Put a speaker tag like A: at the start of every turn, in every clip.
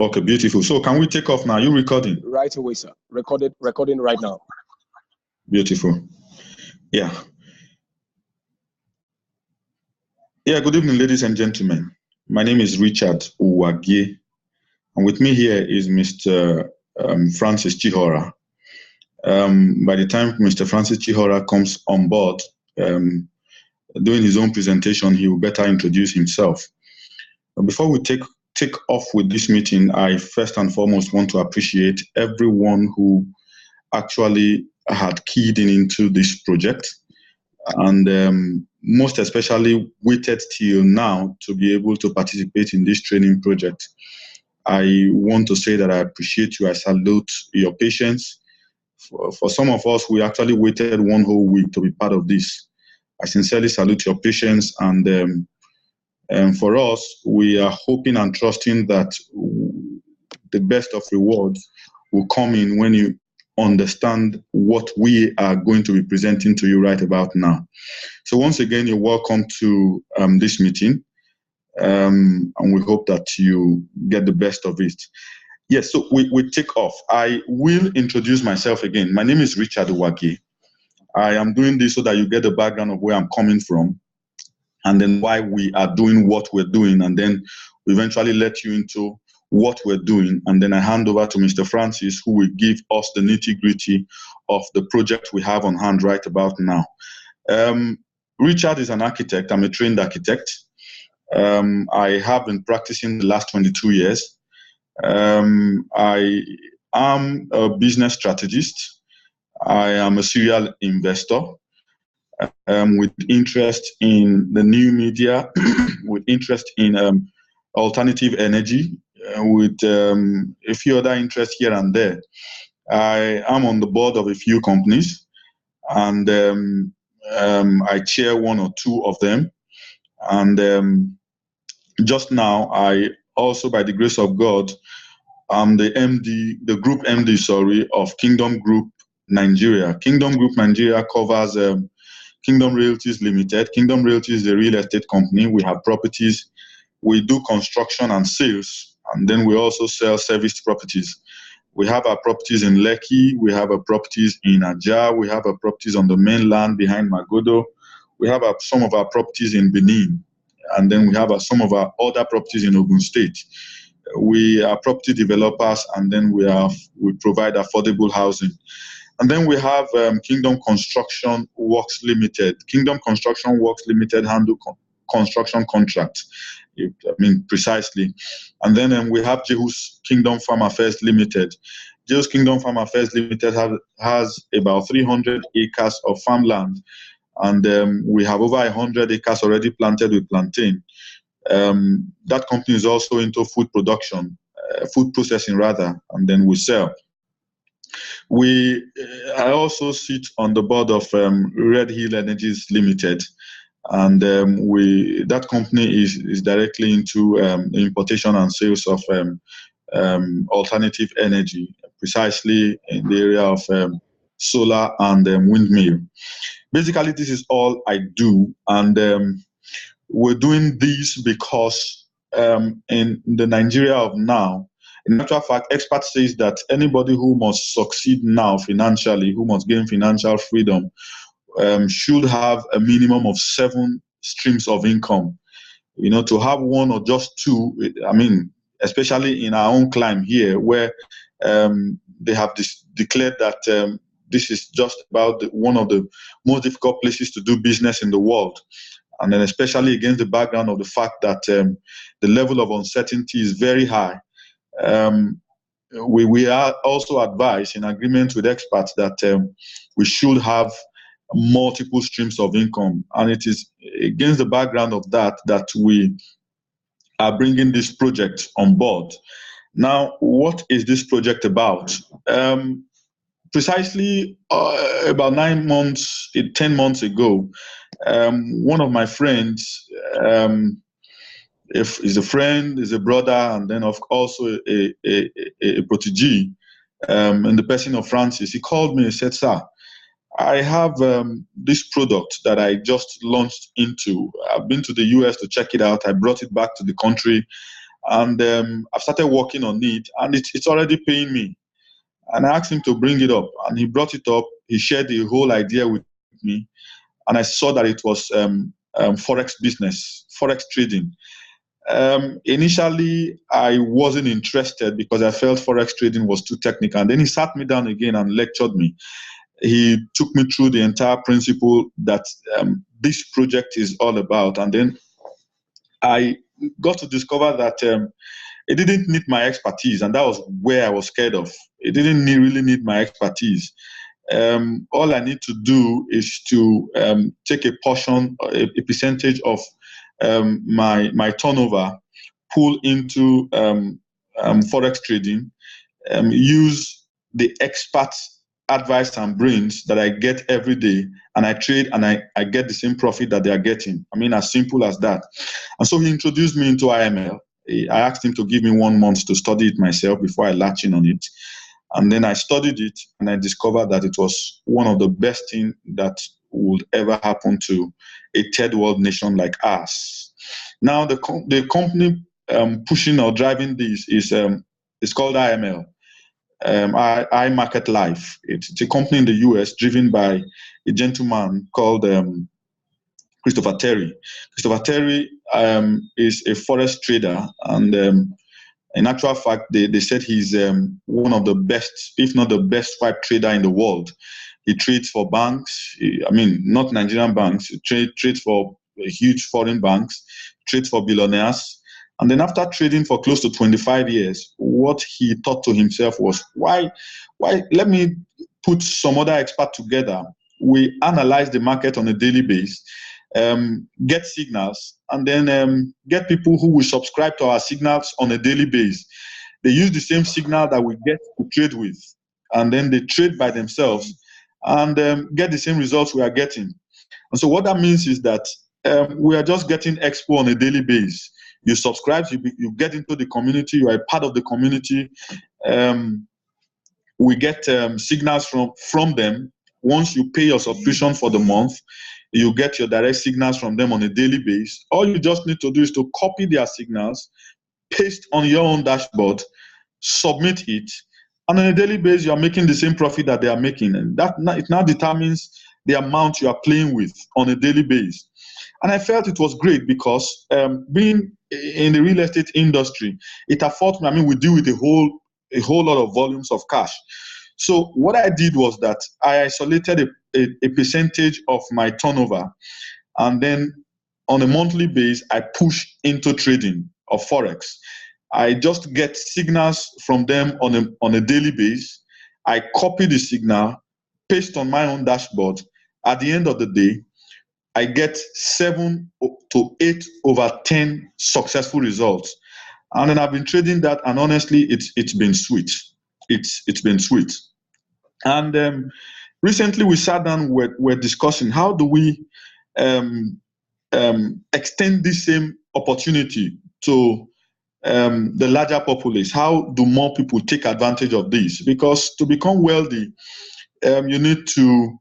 A: Okay, beautiful. So can we take off now? You recording?
B: Right away, sir. Recording right now.
A: Beautiful. Yeah. Yeah, good evening, ladies and gentlemen. My name is Richard Uwagie, and with me here is Mr. Francis Chihora. By the time Mr. Francis Chihora comes on board, doing his own presentation, he will better introduce himself. Before we take off with this meeting, I first and foremost want to appreciate everyone who actually had keyed into this project, and most especially waited till now to be able to participate in this training project. I want to say that I appreciate you. I salute your patience. For some of us, we actually waited one whole week to be part of this. I sincerely salute your patience, and for us, we are hoping and trusting that the best of rewards will come in when you understand what we are going to be presenting to you right about now. So once again, you're welcome to this meeting, and we hope that you get the best of it. Yes, so we take off. I will introduce myself again. My name is Richard Uwagie. I am doing this so that you get the background of where I'm coming from, and then why we are doing what we're doing, and then we eventually let you into what we're doing, and then I hand over to Mr. Francis, who will give us the nitty-gritty of the project we have on hand right about now. Richard is an architect. I'm a trained architect. I have been practicing the last 22 years. I am a business strategist. I am a serial investor. With interest in the new media, with interest in alternative energy, with a few other interests here and there. I am on the board of a few companies, and I chair one or two of them. And just now, I also, by the grace of God, I'm the group MD, of Kingdom Group Nigeria. Kingdom Group Nigeria covers Kingdom Realties Limited. Kingdom Realties is a real estate company. We have properties. We do construction and sales, and then we also sell serviced properties. We have our properties in Lekki. We have our properties in Ajah. We have our properties on the mainland behind Magodo. We have some of our properties in Benin, and then we have some of our other properties in Ogun State. We are property developers, and then we provide affordable housing. And then we have Kingdom Construction Works Limited. Kingdom Construction Works Limited handle construction contracts, precisely. And then we have Jehu's Kingdom Farm Affairs Limited. Jehu's Kingdom Farm Affairs Limited has about 300 acres of farmland, and we have over 100 acres already planted with plantain. That company is also into food production, food processing rather, and then we sell. I also sit on the board of Red Hill Energies Limited, and that company is directly into importation and sales of alternative energy, precisely in the area of solar and windmill. Basically, this is all I do, and we're doing this because in the Nigeria of now, in actual fact, experts say that anybody who must succeed now financially, who must gain financial freedom, should have a minimum of 7 streams of income. To have one or just 2, especially in our own climate here, where they have declared that this is just about one of the most difficult places to do business in the world. And then especially against the background of the fact that the level of uncertainty is very high. We are also advised, in agreement with experts, that we should have multiple streams of income, and it is against the background of that we are bringing this project on board. Now, what is this project about? Precisely about 9 months, 10 months ago, one of my friends, if he's a friend, is a brother, and then also a protege, in the person of Francis, he called me and said, "Sir, I have this product that I just launched into. I've been to the US to check it out. I brought it back to the country, and I've started working on it, and it's already paying me. And I asked him to bring it up, and he brought it up. He shared the whole idea with me, and I saw that it was forex business, forex trading. Initially, I wasn't interested because I felt forex trading was too technical. And then he sat me down again and lectured me. He took me through the entire principle that this project is all about. And then I got to discover that it didn't need my expertise, and that was where I was scared of. It didn't really need my expertise. All I need to do is to take a portion, a percentage of my turnover, pull into forex trading, use the expert advice and brains that I get every day, and I trade, and I get the same profit that they are getting. I mean, as simple as that. And so he introduced me into IML. I asked him to give me 1 month to study it myself before I latch in on it. And then I studied it, and I discovered that it was one of the best things that would ever happen to a third world nation like us. Now, the company pushing or driving this is called IML. I Market Life. It's a company in the US driven by a gentleman called Christopher Terry. Christopher Terry is a forex trader, and in actual fact, they said he's one of the best, if not the best, pipe trader in the world. He trades for banks. I mean, not Nigerian banks. He trades for huge foreign banks, trades for billionaires. And then after trading for close to 25 years, what he thought to himself was, why let me put some other expert together. We analyze the market on a daily basis, get signals, and then get people who will subscribe to our signals on a daily basis. They use the same signal that we get to trade with, and then they trade by themselves and get the same results we are getting. And so what that means is that we are just getting expo on a daily basis. You subscribe, you get into the community, you are a part of the community. We get signals from them. Once you pay your subscription for the month, you get your direct signals from them on a daily basis. All you just need to do is to copy their signals, paste on your own dashboard, submit it, and on a daily basis, you are making the same profit that they are making. And it now determines the amount you are playing with on a daily basis. And I felt it was great because being in the real estate industry, it affords me, I mean, we deal with a whole lot of volumes of cash. So what I did was that I isolated a percentage of my turnover, and then on a monthly basis, I push into trading of Forex. I just get signals from them on a daily basis. I copy the signal, paste on my own dashboard. At the end of the day, I get 7 to 8 over 10 successful results. And then I've been trading that, and honestly, it's been sweet. It's been sweet. And recently we sat down, we're discussing how do we extend this same opportunity to the larger populace. How do more people take advantage of this? Because to become wealthy, you need to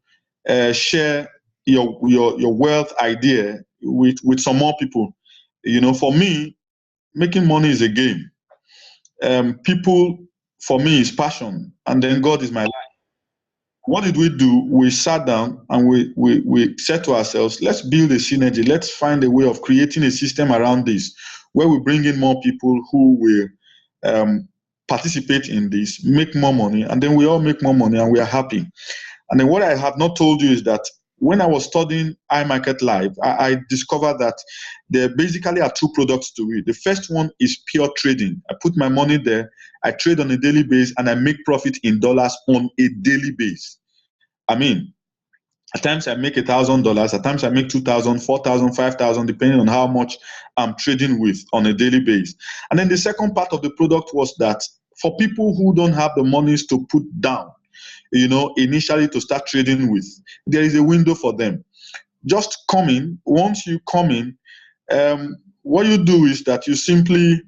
A: share your wealth idea with some more people. You know, for me, making money is a game. People, for me, is passion, and then God is my life. What did we do? We sat down and we said to ourselves, let's build a synergy. Let's find a way of creating a system around this where we bring in more people who will participate in this, make more money, and then we all make more money and we are happy. And then what I have not told you is that when I was studying iMarket Live, I discovered that there basically are 2 products to it. The first one is pure trading. I put my money there, I trade on a daily basis, and I make profit in dollars on a daily basis. I mean, at times I make $1,000, at times I make 2,000, 4,000, 5,000, depending on how much I'm trading with on a daily basis. And then the second part of the product was that for people who don't have the monies to put down, you know, initially to start trading with, there is a window for them. Just come in. Once you come in, what you do is that you simply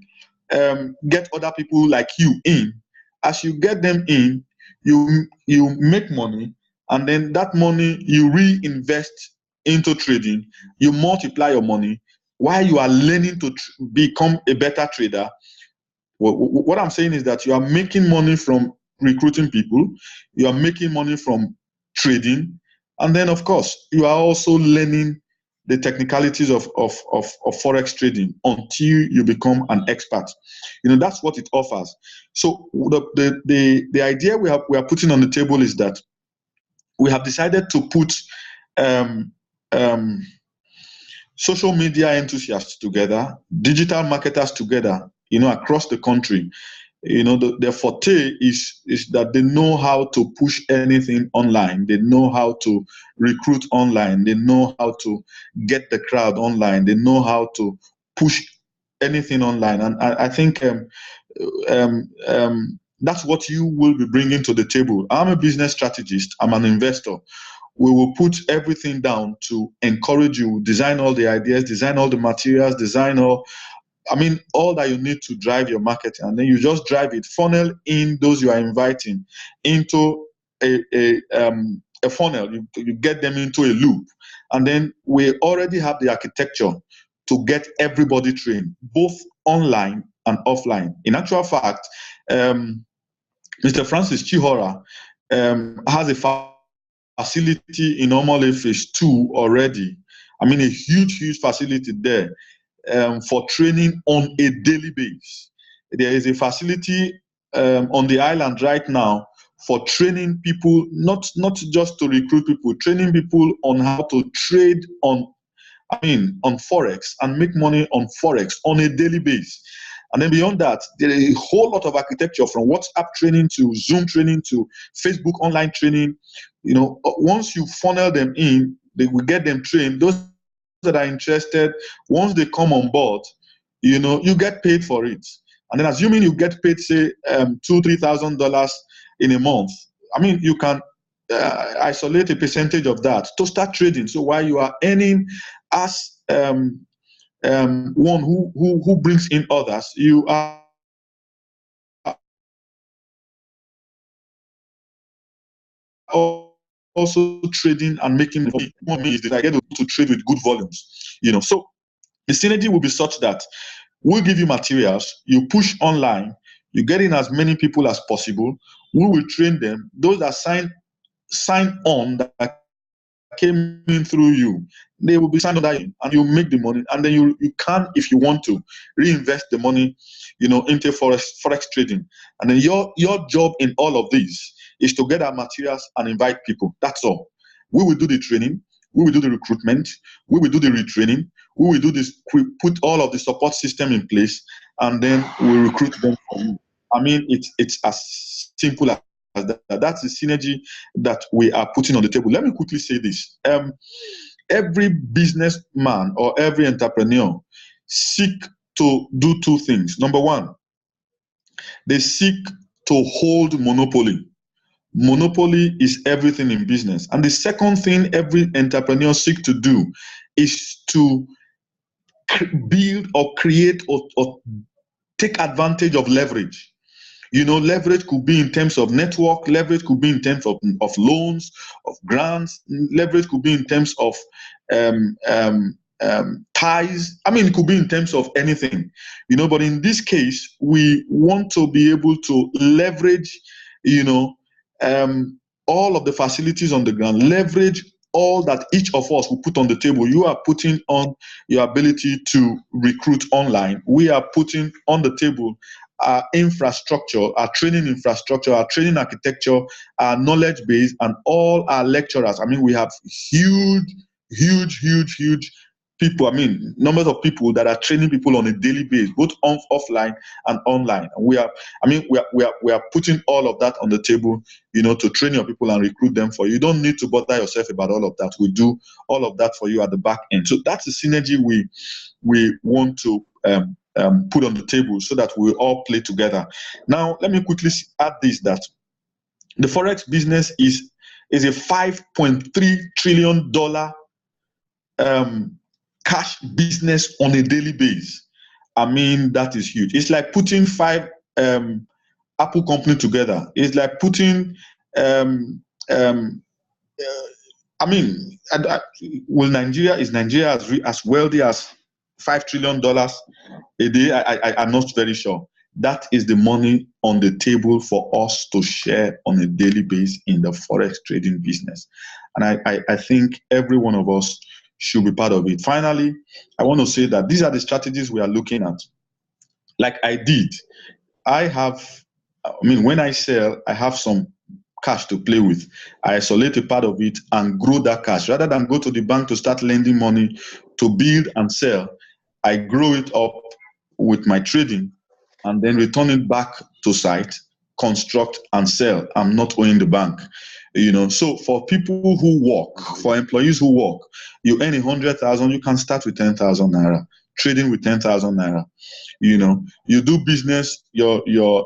A: get other people like you in. As you get them in, you make money, and then that money you reinvest into trading. You multiply your money while you are learning to become a better trader. What I'm saying is that you are making money from recruiting people, you are making money from trading, and then of course you are also learning the technicalities of forex trading until you become an expert. That's what it offers. So the idea we are putting on the table is that we have decided to put um, um, social media enthusiasts together, digital marketers together, across the country. Their forte is that they know how to push anything online. They know how to recruit online. They know how to get the crowd online. They know how to push anything online. And I think that's what you will be bringing to the table. I'm a business strategist. I'm an investor. We will put everything down to encourage you, design all the ideas, design all the materials, design all that you need to drive your marketing, and then you just drive it, funnel in those you are inviting into a funnel. You get them into a loop, and then we already have the architecture to get everybody trained, both online and offline. In actual fact, Mr. Francis Chihora has a facility in Omole Phase 2 already. A huge facility there for training on a daily basis. There is a facility on the island right now for training people, not just to recruit people, training people on how to trade on Forex and make money on Forex on a daily basis. And then beyond that, there is a whole lot of architecture, from WhatsApp training to Zoom training to Facebook online training. Once you funnel them in, they will get them trained. Those that are interested, once they come on board, you get paid for it. And then assuming you get paid, say, $2,000-3,000 in a month, you can isolate a percentage of that to start trading. So while you are earning as one who brings in others, you are also trading and making money. Is that I get to trade with good volumes. So the synergy will be such that we'll give you materials, you push online, you get in as many people as possible. We will train them. Those that sign on, that came in through you, they will be signed on, and you make the money, and then you can, if you want to, reinvest the money, into forex trading. And then your job in all of this is to get our materials and invite people. That's all. We will do the training, we will do the recruitment, we will do the retraining, we will do this, we put all of the support system in place, and then we recruit them for you. It's as simple as that. That's the synergy that we are putting on the table. Let me quickly say this. Every businessman or every entrepreneur seek to do two things. Number one, they seek to hold monopoly. Monopoly is everything in business. And the second thing every entrepreneur seeks to do is to build or create or take advantage of leverage. Leverage could be in terms of network, leverage could be in terms of loans, of grants, leverage could be in terms of ties. It could be in terms of anything, but in this case, we want to be able to leverage, all of the facilities on the ground, leverage all that each of us will put on the table. You are putting on your ability to recruit online. We are putting on the table our infrastructure, our training infrastructure, our training architecture, our knowledge base, and all our lecturers. We have huge people, numbers of people that are training people on a daily basis, both offline and online. We are putting all of that on the table, to train your people and recruit them for you. You don't need to bother yourself about all of that. We do all of that for you at the back end. So that's the synergy we want to put on the table, so that we all play together. Now, let me quickly add this, that the Forex business is a $5.3 trillion cash business on a daily basis. That is huge. It's like putting 5 Apple company together. It's like putting is Nigeria as wealthy as $5 trillion a day? I'm not very sure. That is the money on the table for us to share on a daily basis in the forex trading business. And I think every one of us should be part of it. Finally, I want to say that these are the strategies we are looking at. Like I did, when I sell, I have some cash to play with. I isolate a part of it and grow that cash. Rather than go to the bank to start lending money to build and sell, I grow it up with my trading and then return it back to site, construct and sell. I'm not owing the bank. So for people who work, for employees who work, you earn 100,000, you can start with 10,000 naira, trading with 10,000 naira. You do business, your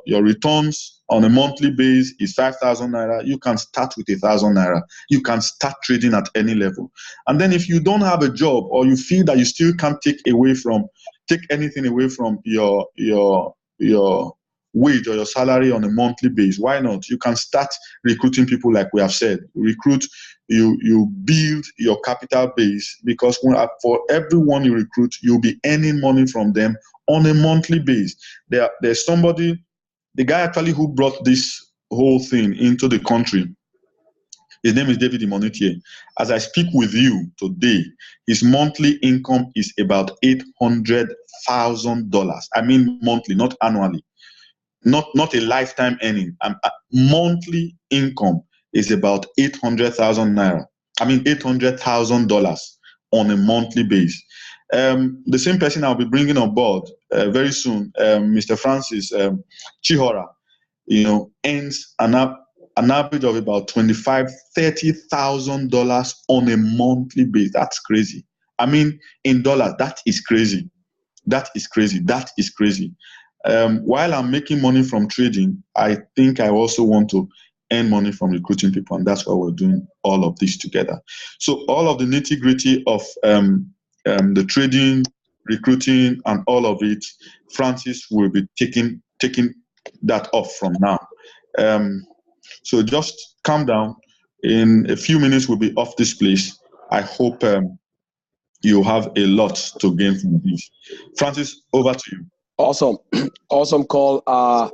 A: returns on a monthly base is 5,000 naira. You can start with 1,000 naira. You can start trading at any level. And then if you don't have a job, or you feel that you still can't take anything away from your wage or your salary on a monthly base, why not? You can start recruiting people, like we have said. You build your capital base, because for everyone you recruit, you'll be earning money from them on a monthly base. There's somebody, the guy actually who brought this whole thing into the country, his name is David Imonitie. As I speak with you today, his monthly income is about $800,000. I mean monthly, not annually. Not a lifetime earning. Monthly income is about 800,000 naira. $800,000 on a monthly base. The same person I'll be bringing on board very soon, Mr. Francis Chihora, earns an average of about $25,000-$30,000 on a monthly base. That's crazy. In dollars, that is crazy. That is crazy. That is crazy. While I'm making money from trading, I think I also want to earn money from recruiting people, and that's why we're doing all of this together. So all of the nitty-gritty of the trading, recruiting, and all of it, Francis will be taking that off from now. So just calm down. In a few minutes, we'll be off this place. I hope you have a lot to gain from this. Francis, over to you.
B: Awesome. Awesome call. A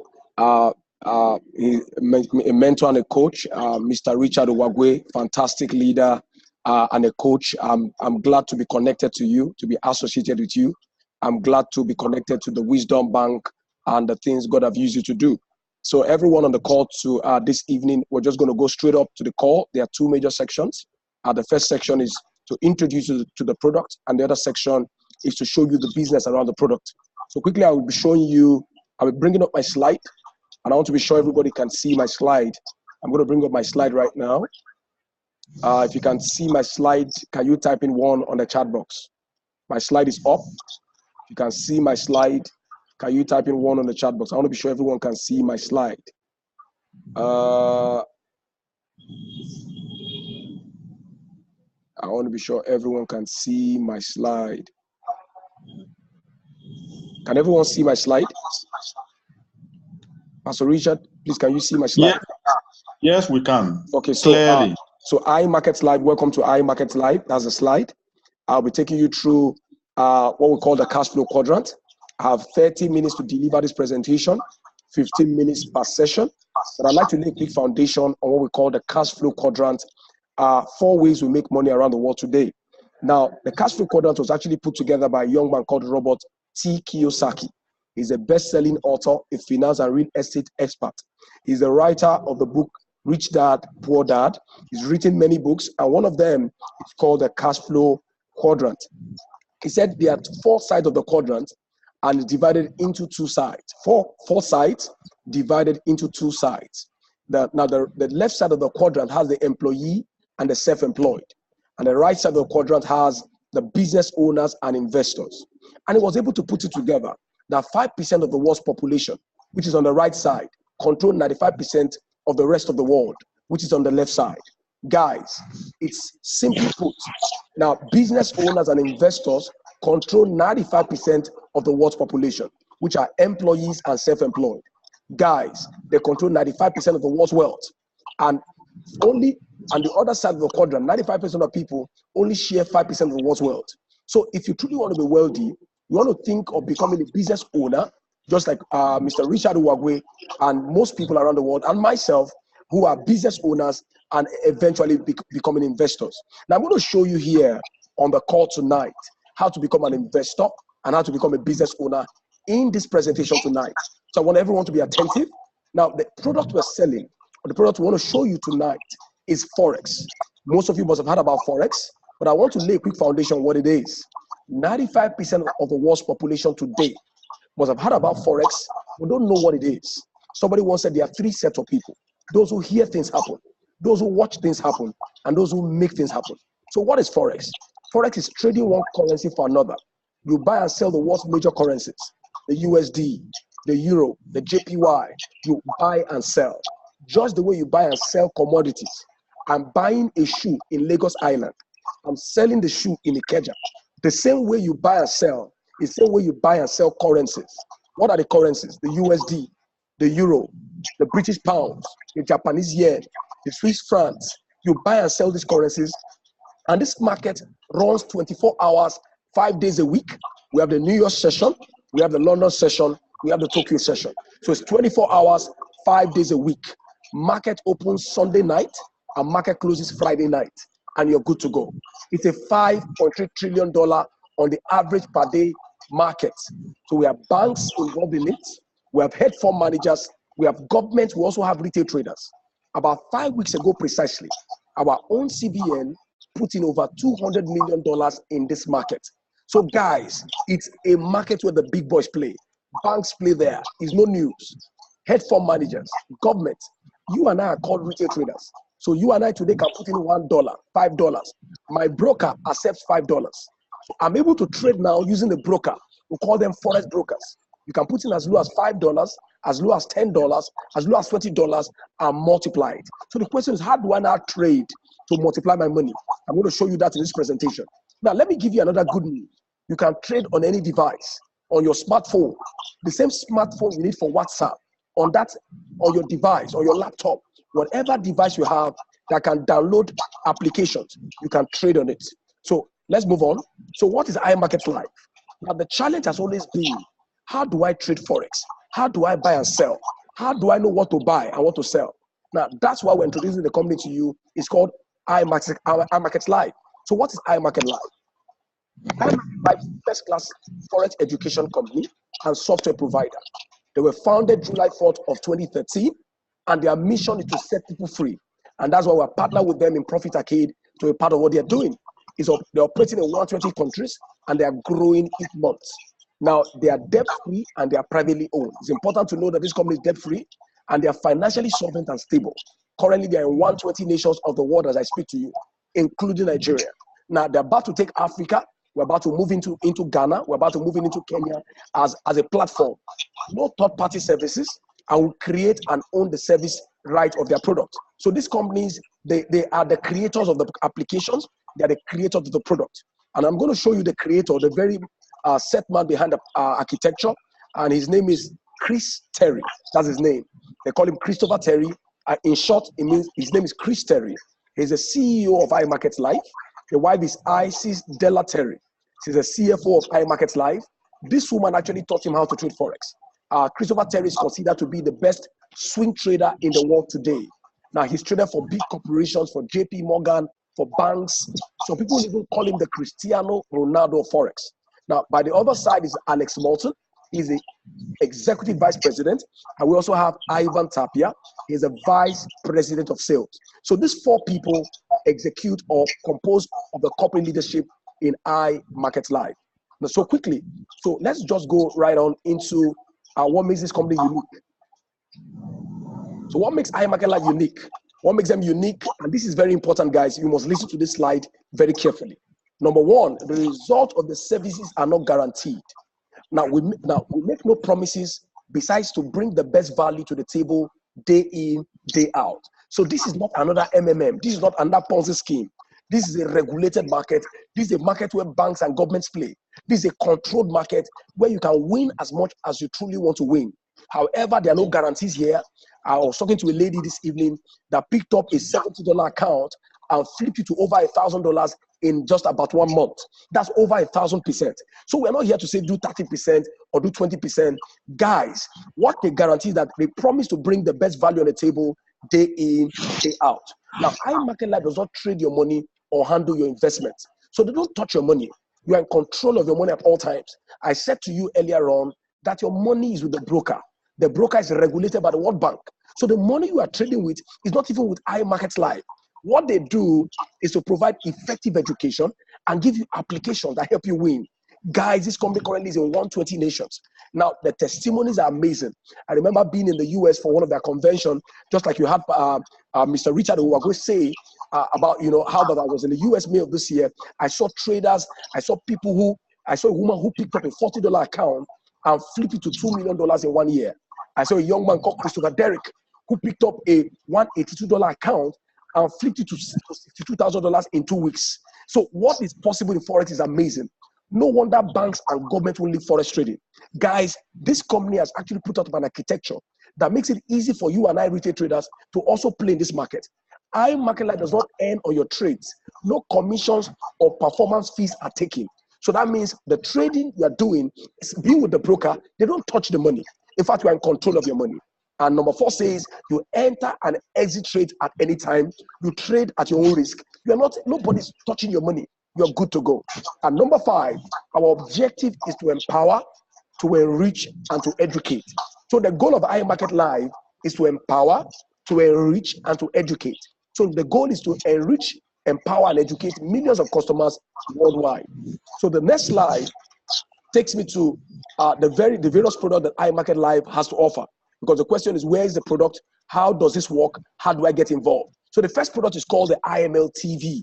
B: mentor and a coach, Mr. Richard Uwagwe, fantastic leader and a coach. I'm glad to be connected to you, to be associated with you. I'm glad to be connected to the Wisdom Bank and the things God have used you to do. So everyone on the call to this evening, we're just going to go straight up to the call. There are two major sections. The first section is to introduce you to the product, and the other section is to show you the business around the product. So quickly, I'll be bringing up my slide, and I want to be sure everybody can see my slide. I'm going to bring up my slide right now. If you can see my slide, can you type in 1 on the chat box? My slide is up. If you can see my slide, can you type in 1 on the chat box? I want to be sure everyone can see my slide. I want to be sure everyone can see my slide. Can everyone see my slide? Pastor Richard, please, can you see my slide?
A: Yeah. Yes, we can.
B: Okay, so
A: clearly.
B: So iMarket Live, welcome to iMarket Live. That's the slide. I'll be taking you through what we call the cash flow quadrant. I have 30 minutes to deliver this presentation, 15 minutes per session. But I'd like to lay a quick foundation on what we call the cash flow quadrant. 4 ways we make money around the world today. Now, the cash flow quadrant was actually put together by a young man called Robert T. Kiyosaki. He's a best-selling author, a finance and real estate expert. He's the writer of the book Rich Dad, Poor Dad. He's written many books, and one of them is called the cash flow quadrant. He said there are 4 sides of the quadrant, and it's divided into 2 sides. Four sides divided into 2 sides. The left side of the quadrant has the employee and the self-employed, and the right side of the quadrant has the business owners and investors. And he was able to put it together that 5% of the world's population, which is on the right side, control 95% of the rest of the world, which is on the left side. Guys, it's simply put. Now, business owners and investors control 95% of the world's population, which are employees and self-employed. Guys, they control 95% of the world's wealth. And only on the other side of the quadrant, 95% of people only share 5% of the world's wealth. So if you truly want to be wealthy, you want to think of becoming a business owner, just like Mr. Richard Uwagwe and most people around the world, and myself, who are business owners and eventually becoming investors. Now, I'm going to show you here on the call tonight how to become an investor and how to become a business owner in this presentation tonight. So I want everyone to be attentive. Now, the product we're selling, or the product we want to show you tonight, is Forex. Most of you must have heard about Forex, but I want to lay a quick foundation on what it is. 95% of the world's population today must have heard about Forex, but don't know what it is. Somebody once said there are three sets of people: those who hear things happen, those who watch things happen, and those who make things happen. So what is Forex? Forex is trading one currency for another. You buy and sell the world's major currencies: the USD, the Euro, the JPY. You buy and sell. Just the way you buy and sell commodities. I'm buying a shoe in Lagos Island. I'm selling the shoe in Ikeja. The same way you buy and sell is the same way you buy and sell currencies. What are the currencies? The USD, the Euro, the British pounds, the Japanese yen, the Swiss francs. You buy and sell these currencies, and this market runs 24 hours, 5 days a week. We have the New York session, we have the London session, we have the Tokyo session. So it's 24 hours, 5 days a week. Market opens Sunday night and market closes Friday night, and you're good to go. It's a $5.3 trillion on the average per day market. So we have banks involved in it. We have hedge fund managers. We have government. We also have retail traders. About 5 weeks ago precisely, our own CBN put in over $200 million in this market. So guys, it's a market where the big boys play. Banks play there. It's no news. Hedge fund managers, government. You and I are called retail traders. So you and I today can put in $1, $5. My broker accepts $5. So I'm able to trade now using the broker. We call them forex brokers. You can put in as low as $5, as low as $10, as low as $20, and multiply it. So the question is, how do I now trade to multiply my money? I'm going to show you that in this presentation. Now, let me give you another good news. You can trade on any device, on your smartphone, the same smartphone you need for WhatsApp, on your device, or your laptop, whatever device you have that can download applications, you can trade on it. So let's move on. So what is iMarket Live? Now, the challenge has always been, how do I trade Forex? How do I buy and sell? How do I know what to buy and what to sell? Now, that's why we're introducing the company to you. It's called iMarket Live. So what is iMarket Live? iMarket Live is a first-class Forex education company and software provider. They were founded July 4th of 2013, and their mission is to set people free. And that's why we're partnered with them in Profit Arcade to be part of what they're doing. They're operating in 120 countries, and they are growing each month. Now, they are debt-free and they are privately owned. It's important to know that this company is debt-free and they are financially solvent and stable. Currently, they are in 120 nations of the world as I speak to you, including Nigeria. Now, they're about to take Africa. We're about to move into Ghana. We're about to move into Kenya as a platform. No third-party services, and will create and own the service right of their product. So these companies, they are the creators of the applications. They are the creators of the product. And I'm going to show you the creator, the very set man behind the architecture, and his name is Chris Terry. That's his name. They call him Christopher Terry. In short, it means his name is Chris Terry. He's the CEO of iMarket Live. The wife is Isis Della Terry. She's the CFO of iMarket Live. This woman actually taught him how to trade Forex. Christopher Terry is considered to be the best swing trader in the world today. Now, he's traded for big corporations, for JP Morgan, for banks. So people even call him the Cristiano Ronaldo of Forex. Now, by the other side is Alex Moulton. He's the executive vice president. And we also have Ivan Tapia. He's a vice president of sales. So these four people execute or compose of the corporate leadership in iMarket Live. Now, so quickly, so let's just go right on into what makes this company unique. So what makes iMarket Live unique? What makes them unique? And this is very important, guys. You must listen to this slide very carefully. Number one, the result of the services are not guaranteed. Now we make no promises besides to bring the best value to the table day in, day out. So this is not another MMM. This is not another Ponzi scheme. This is a regulated market. This is a market where banks and governments play. This is a controlled market where you can win as much as you truly want to win. However, there are no guarantees here. I was talking to a lady this evening that picked up a $70 account and flipped it to over $1,000 in just about 1 month. That's over 1,000%. So we're not here to say do 30% or do 20%. Guys, what they guarantee is that they promise to bring the best value on the table day in, day out. Now, iMarket Live does not trade your money or handle your investments. So they don't touch your money. You are in control of your money at all times. I said to you earlier on that your money is with the broker. The broker is regulated by the World Bank. So the money you are trading with is not even with iMarket Live. What they do is to provide effective education and give you applications that help you win. Guys, this company currently is in 120 nations. Now, the testimonies are amazing. I remember being in the US for one of their conventions, just like you had Mr. Richard Uwago say about, how that I was in the US May of this year. I saw traders, I saw a woman who picked up a $40 account and flipped it to $2 million in 1 year. I saw a young man called Christopher Derrick who picked up a $182 account and flipped it to $62,000 in 2 weeks. So what is possible in Forex is amazing. No wonder banks and government will leave Forex trading. Guys, this company has actually put out an architecture that makes it easy for you and I retail traders to also play in this market. iMarket Live does not earn on your trades. No commissions or performance fees are taken. So that means the trading you are doing is being with the broker. They don't touch the money. In fact, you are in control of your money. And number 4 says you enter and exit trade at any time. You trade at your own risk. Nobody's touching your money. You're good to go. And number 5, our objective is to empower, to enrich, and to educate. So the goal of iMarket Live is to empower, to enrich, and to educate. So the goal is to enrich, empower, and educate millions of customers worldwide. So the next slide takes me to the various products that iMarket Live has to offer. Because the question is, where is the product? How does this work? How do I get involved? So the first product is called the IML TV.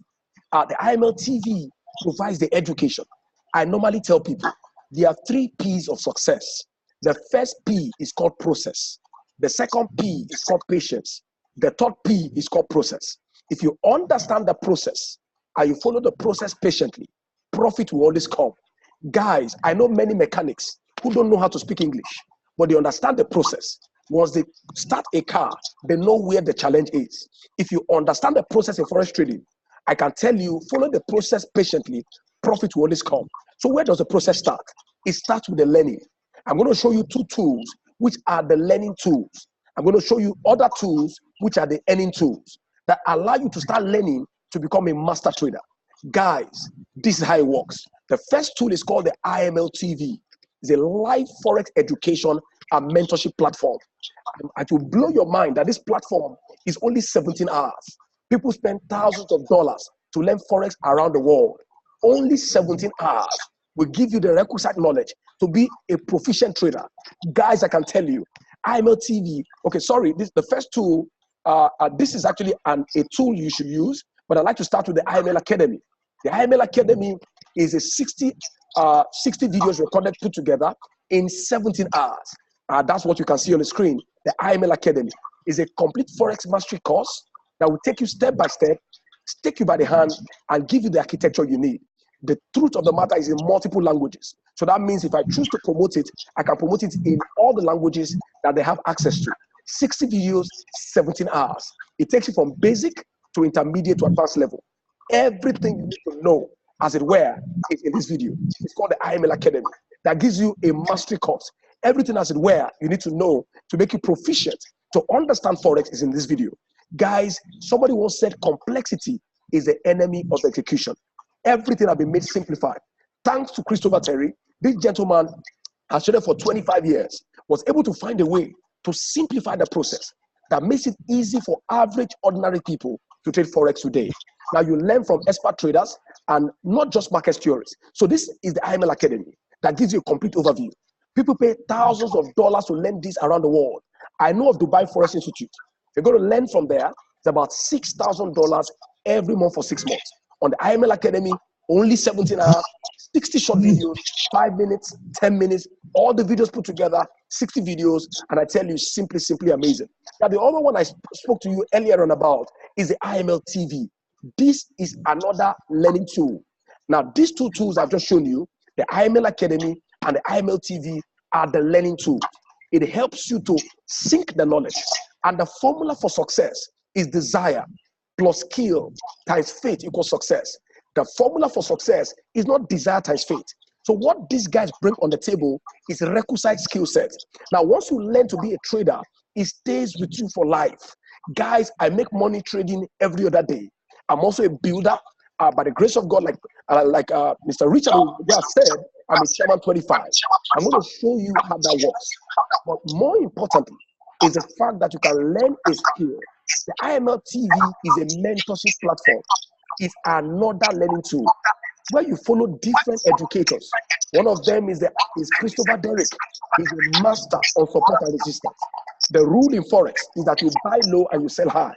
B: The IML TV provides the education. I normally tell people there are 3 P's of success. The first P is called process. The second P is called patience. The third P is called process. If you understand the process and you follow the process patiently, profit will always come. Guys, I know many mechanics who don't know how to speak English, but they understand the process. Once they start a car, they know where the challenge is. If you understand the process in forex trading, I can tell you, follow the process patiently, profit will always come. So where does the process start? It starts with the learning. I'm going to show you 2 tools, which are the learning tools. I'm going to show you other tools, which are the earning tools, that allow you to start learning to become a master trader. Guys, this is how it works. The first tool is called the IML TV. It's a live forex education and mentorship platform. It will blow your mind that this platform is only 17 hours. People spend thousands of dollars to learn forex around the world. Only 17 hours will give you the requisite knowledge to be a proficient trader. Guys, I can tell you, IML TV. Okay, sorry, the first tool. This is actually a tool you should use, but I'd like to start with the IML Academy. The IML Academy is a 60 videos recorded, put together in 17 hours. That's what you can see on the screen. The IML Academy is a complete forex mastery course that will take you step by step, take you by the hand, and give you the architecture you need. The truth of the matter is in multiple languages. So that means if I choose to promote it, I can promote it in all the languages that they have access to. 60 videos, 17 hours. It takes you from basic to intermediate to advanced level. Everything you need to know, as it were, is in this video. It's called the IML Academy. That gives you a mastery course. Everything, as it were, you need to know to make you proficient, to understand forex is in this video. Guys, somebody once said complexity is the enemy of execution. Everything has been made simplified. Thanks to Christopher Terry, this gentleman has traded for 25 years, was able to find a way to simplify the process that makes it easy for average, ordinary people to trade forex today. Now you learn from expert traders and not just market theories. So this is the IML Academy that gives you a complete overview. People pay thousands of dollars to learn this around the world. I know of Dubai Forex Institute. You're going to learn from there. It's about $6,000 every month for 6 months. On the IML Academy, only 17 hours, 60 short videos, 5 minutes, 10 minutes, all the videos put together, 60 videos, and I tell you, simply amazing. Now, the other one I spoke to you earlier on about is the IML TV. This is another learning tool. Now, these 2 tools I've just shown you, the IML Academy and the IML TV, are the learning tools. It helps you to sync the knowledge. And the formula for success is desire plus skill times faith equals success. The formula for success is not desire times faith. So what these guys bring on the table is a requisite skill set. Now, once you learn to be a trader, it stays with you for life. Guys, I make money trading every other day. I'm also a builder. By the grace of God, like Mr. Richard just said, I'm a chairman 25. I'm going to show you how that works. But more importantly, is the fact that you can learn a skill. The IML TV is a mentorship platform. It's another learning tool where you follow different educators. One of them is Christopher Derrick. He's a master on support and resistance. The rule in Forex is that you buy low and you sell high.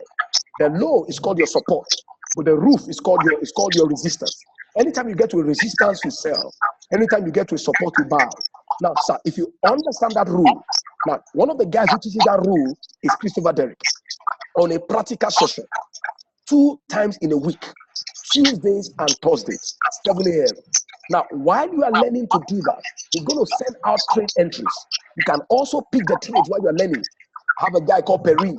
B: The low is called your support, but the roof is called your resistance. Anytime you get to a resistance, you sell. Anytime you get to a support, you buy. Now, sir, if you understand that rule, now one of the guys who teaches that rule is Christopher Derrick on a practical session 2 times in a week, Tuesdays and Thursdays, 7 a.m. Now, while you are learning to do that, you're going to send out trade entries. You can also pick the trades while you're learning. I have a guy called Perry.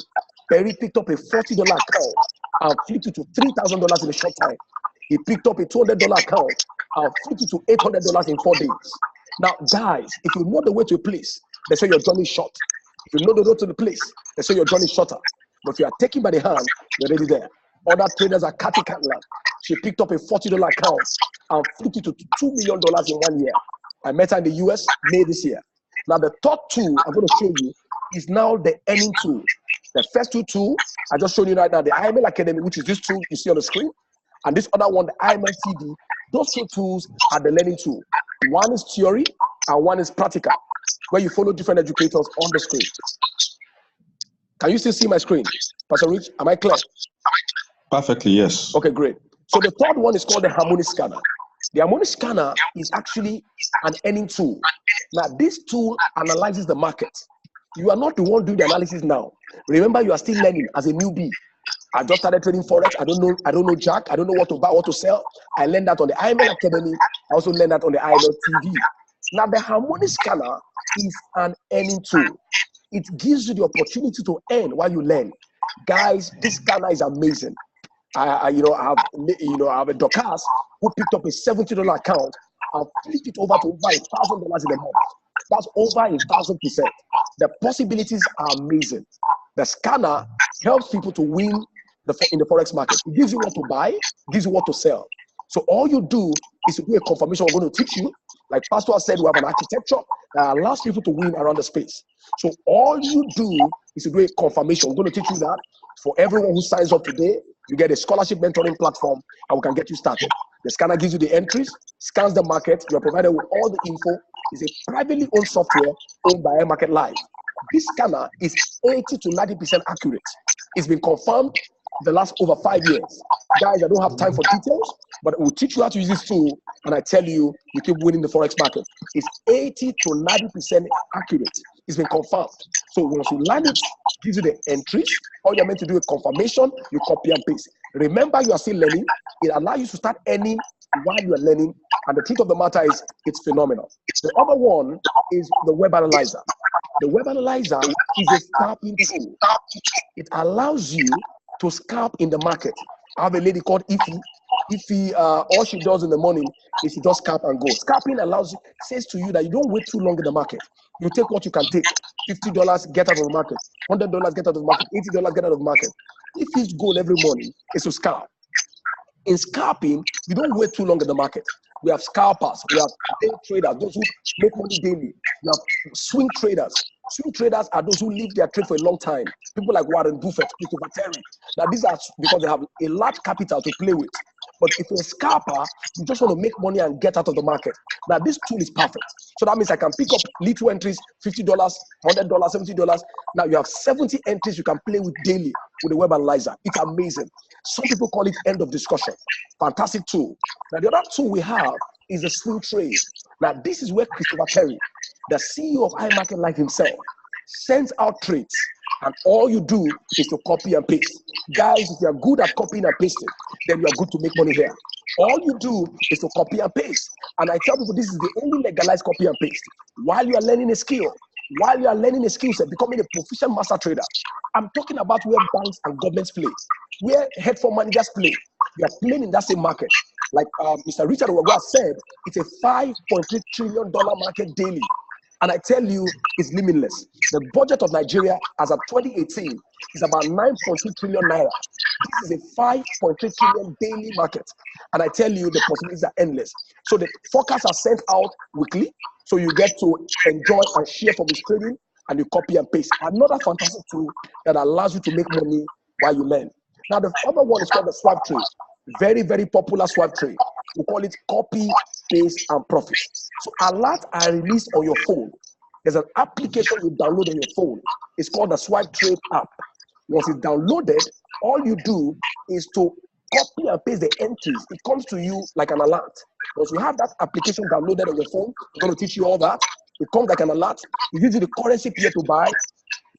B: Perry picked up a $40 account and flipped it to $3,000 in a short time. He picked up a $200 account and flipped it to $800 in 4 days. Now, guys, if you know the way to a place, they say your journey is short. If you know the road to the place, they say your journey is shorter. But if you are taken by the hand, you're already there. Other traders are Cathy Catlin. She picked up a $40 account and flipped it to $2 million in 1 year. I met her in the US May this year. Now, the third tool I'm going to show you is now the earning tool. The first 2 tools I just showed you right now, the IML Academy, which is this tool you see on the screen, and this other one, the IML TV. Those 2 tools are the learning tool. One is theory and one is practical, where you follow different educators on the screen. Can you still see my screen? Pastor Rich, am I clear?
A: Perfectly, yes.
B: Okay, great. So the third one is called the harmonic scanner. The harmonic scanner is actually an earning tool. Now, this tool analyzes the market. You are not the one doing the analysis now. Remember, you are still learning as a newbie. I just started trading Forex. I don't know Jack. I don't know what to buy, what to sell. I learned that on the IML Academy. I also learned that on the IML TV. Now, the harmonic scanner is an earning tool. It gives you the opportunity to earn while you learn. Guys, this scanner is amazing. I have a Dorcas who picked up a $70 account and flipped it over to over $1,000 in a month. That's over 1,000%. The possibilities are amazing. The scanner helps people to win in the Forex market. It gives you what to buy, gives you what to sell. So all you do is to do a confirmation. We're going to teach you. Like Pastor said, we have an architecture that allows people to win around the space. So all you do is to do a confirmation. We're going to teach you that. For everyone who signs up today, you get a scholarship mentoring platform and we can get you started. The scanner gives you the entries, scans the market. You're provided with all the info. It's a privately owned software owned by iMarket Live. This scanner is 80 to 90% accurate. It's been confirmed the last over 5 years. Guys, I don't have time for details, but we'll teach you how to use this tool, and I tell you, you keep winning the Forex market. It's 80 to 90% accurate. It's been confirmed. So once you learn it, it gives you the entries. All you're meant to do is confirmation, you copy and paste. Remember, you are still learning. It allows you to start earning while you are learning, and the truth of the matter is, it's phenomenal. The other one is the web analyzer. The web analyzer is a scalping tool. It allows you to scalp in the market. I have a lady called Ify. Ify, all she does in the morning is she just scalp and go. Scalping says to you that you don't wait too long in the market. You take what you can take. $50, get out of the market. $100, get out of the market. $80, get out of the market. Ify's goal every morning is to scalp. In scalping, you don't wait too long in the market. We have scalpers, we have day traders, those who make money daily. We have swing traders. Swing traders are those who leave their trade for a long time. People like Warren Buffett, Christopher Terry. Now, these are because they have a large capital to play with. But if you're a scalper, you just want to make money and get out of the market. Now, this tool is perfect. So that means I can pick up little entries, $50, $100, $70. Now, you have 70 entries you can play with daily with the web analyzer. It's amazing. Some people call it end of discussion. Fantastic tool. Now, the other tool we have is the swing trade. Now, this is where Christopher Terry, the CEO of iMarket Live himself, sends out trades. And all you do is to copy and paste. Guys, if you are good at copying and pasting, then you are good to make money here. All you do is to copy and paste. And I tell people this is the only legalized copy and paste. While you are learning a skill, while you are learning a skill set, becoming a proficient master trader, I'm talking about where banks and governments play, where hedge fund managers play. They are playing in that same market. Like Mr. Richard Uwagwa said, it's a $5.3 trillion market daily. And I tell you, it's limitless. The budget of Nigeria as of 2018 is about 9.2 trillion naira. This is a 5.3 trillion daily market. And I tell you, the possibilities are endless. So the forecasts are sent out weekly. So you get to enjoy and share from this trading, and you copy and paste. Another fantastic tool that allows you to make money while you learn. Now, the other one is called the swap trade. Very, very popular swap trade. We call it copy, paste, and profit. So alerts are released on your phone. There's an application you download on your phone. It's called the Swipe Trade app. Once it's downloaded, all you do is to copy and paste the entries. It comes to you like an alert. Once you have that application downloaded on your phone, I'm going to teach you all that. It comes like an alert. It gives you the currency pair to buy,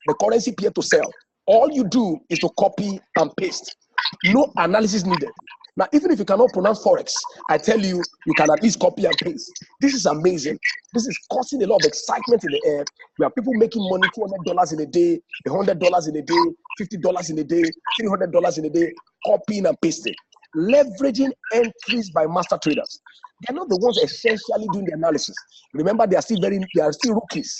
B: the currency pair to sell. All you do is to copy and paste. No analysis needed. Now, even if you cannot pronounce Forex, I tell you, you can at least copy and paste. This is amazing. This is causing a lot of excitement in the air. We have people making money, $200 in a day, $100 in a day, $50 in a day, $300 in a day, copying and pasting. Leveraging entries by master traders. They're not the ones essentially doing the analysis. Remember, they are still rookies.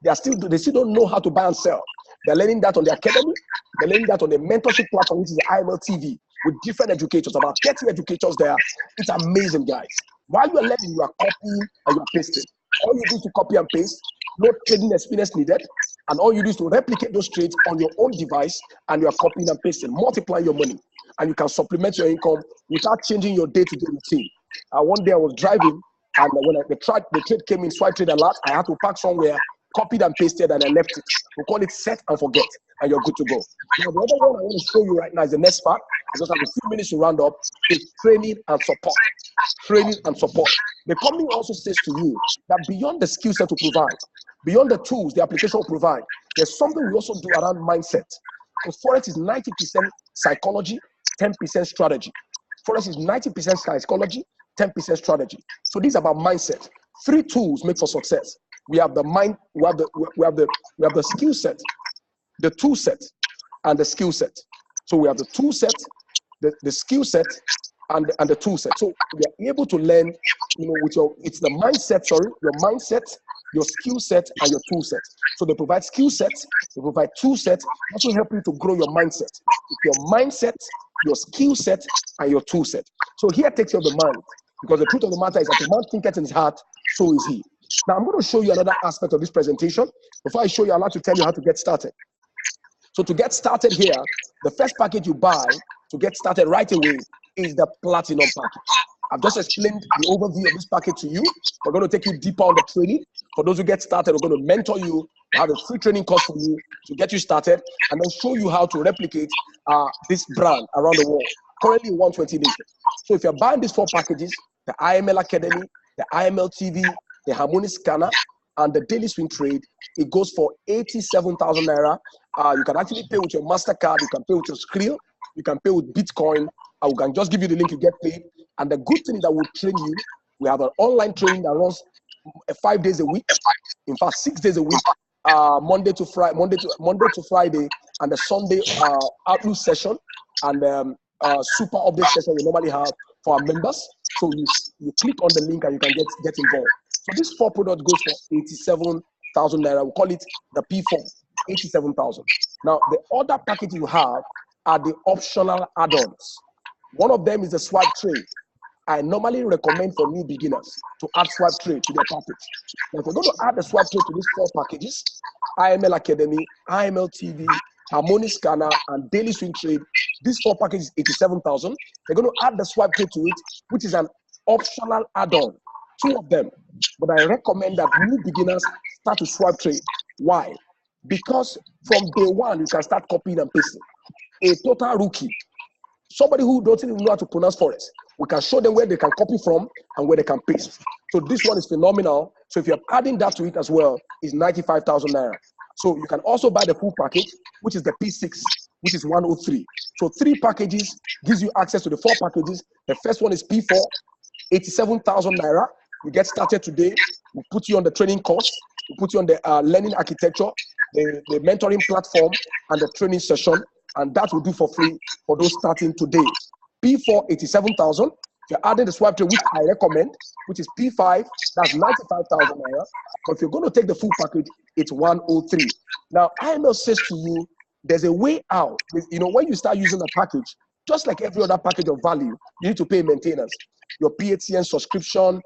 B: They still don't know how to buy and sell. They're learning that on the academy. They're learning that on the mentorship platform, which is the IML TV, with different educators, about 30 educators there. It's amazing, guys. While you are learning, you are copying and you are pasting. All you do is to copy and paste, no trading experience needed, and all you do is to replicate those trades on your own device, and you are copying and pasting, multiplying your money, and you can supplement your income without changing your day-to-day routine. One day I was driving, and when the trade came in, Swipe Trade Alert, I had to park somewhere, copied and pasted, and I left it. We call it set and forget, and you're good to go. Now, the other one I want to show you right now is the next part. I just have a few minutes to round up. Is training and support. Training and support. The company also says to you that beyond the skill set to provide, beyond the tools the application will provide, there's something we also do around mindset. Because Forex is 90% psychology, 10% strategy. Forex is 90% psychology, 10% strategy. So this is about mindset. 3 tools make for success. We have the mind, we have the skill set, the tool set, and the skill set. So we have the tool set, the skill set, and the tool set. So we are able to learn, with it's the mindset, your mindset, your skill set, and your tool set. So they provide skill sets, they provide tool sets, also help you to grow your mindset. Your mindset, your skill set, and your tool set. So here takes care of the mind, because the truth of the matter is that the man thinketh in his heart, so is he. Now I'm going to show you another aspect of this presentation. Before I show you, I'd like to tell you how to get started. So to get started here, the first package you buy to get started right away is the Platinum package. I've just explained the overview of this package to you. We're going to take you deeper on the training. For those who get started, we're going to mentor you, have a free training course for you to get you started, and then show you how to replicate this brand around the world. Currently 120 nations. So if you're buying these 4 packages, the IML Academy, the IML TV, the Harmonic Scanner, and the Daily Swing Trade, it goes for 87,000 naira. You can actually pay with your MasterCard, you can pay with your Skrill, you can pay with Bitcoin, and we can just give you the link to get paid. And the good thing is that we'll train you. We have an online training that runs 5 days a week, in fact 6 days a week, Monday to Friday, and the Sunday outlook session, and super update session we normally have for our members. So you click on the link and you can get involved. So this 4 product goes for 87,000 naira. We call it the P4, 87,000. Now the other package you have are the optional add-ons. One of them is the Swipe Trade. I normally recommend for new beginners to add Swipe Trade to their package. Now if we're going to add the Swipe Trade to these 4 packages, IML Academy, IML TV, Harmonic Scanner, and Daily Swing Trade, these 4 packages, 87,000. They're going to add the Swipe Trade to it, which is an optional add-on. 2 of them. But I recommend that new beginners start to Swipe Trade. Why? Because from day one, you can start copying and pasting. A total rookie, somebody who doesn't even know how to pronounce Forex, we can show them where they can copy from and where they can paste. So this one is phenomenal. So if you're adding that to it as well, it's 95,000 naira. So you can also buy the full package, which is the P6, which is 103. So 3 packages gives you access to the 4 packages. The first one is P4, 87,000 naira. You get started today. We put you on the training course. We put you on the learning architecture, the mentoring platform, and the training session. And that will do for free for those starting today. P4, 87,000. If you're adding the swipe trade, which I recommend, which is P5, that's 95,000 naira. But if you're going to take the full package, it's 103. Now, IML says to you, there's a way out. You know, when you start using a package, just like every other package of value, you need to pay maintenance. Your PATN subscription,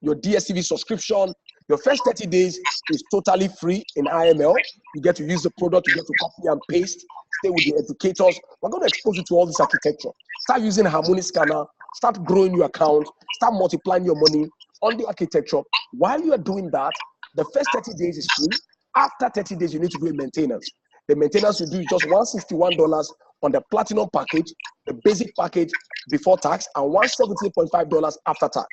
B: your DSTV subscription, your first 30 days is totally free in IML. You get to use the product, you get to copy and paste, stay with the educators. We're going to expose you to all this architecture. Start using Harmony Scanner, start growing your account, start multiplying your money on the architecture. While you are doing that, the first 30 days is free. After 30 days, you need to do a maintenance. The maintenance you do is just $161 on the platinum package, the basic package before tax, and $178.5 after tax.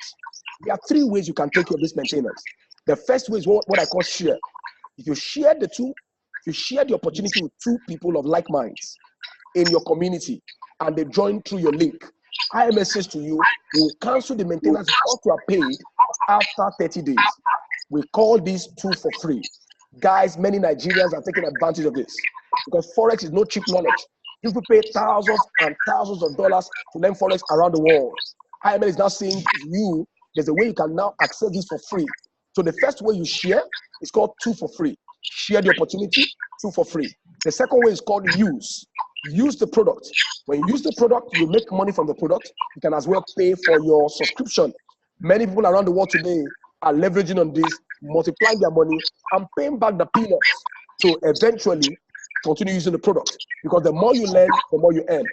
B: There are three ways you can take your this maintenance. The first way is what I call share. If you share the two, if you share the opportunity with two people of like minds in your community and they join through your link, IML says to you, we will cancel the maintenance cost you are paid after 30 days. We call this two for free. Guys, many Nigerians are taking advantage of this because Forex is no cheap knowledge. People pay thousands and thousands of dollars to learn Forex around the world. IML is now saying to you, there's a way you can now access this for free. So the first way you share is called two for free. Share the opportunity, two for free. The second way is called use. Use the product. When you use the product, you make money from the product. You can as well pay for your subscription. Many people around the world today are leveraging on this, multiplying their money and paying back the peanuts to eventually continue using the product. Because the more you learn, the more you earn.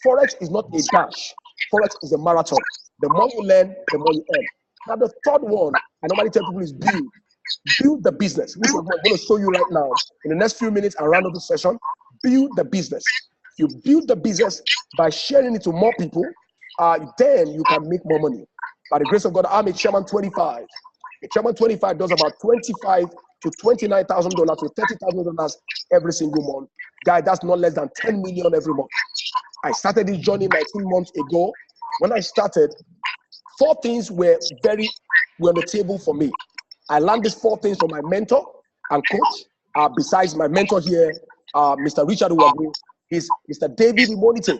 B: Forex is not a dash. Forex is a marathon. The more you learn, the more you earn. Now, the third one, I normally tell people is build. Build the business, which I'm going to show you right now. In the next few minutes, around the session, build the business. You build the business by sharing it to more people, then you can make more money. By the grace of God, I'm a chairman 25. A chairman 25 does about $25,000 to $29,000 to $30,000 every single month. Guy, that's not less than 10 million every month. I started this journey 19 months ago. When I started, four things were on the table for me. I learned these four things from my mentor and coach. Besides my mentor here, Mr. Richard Uwagwe, is Mr. David Imonite.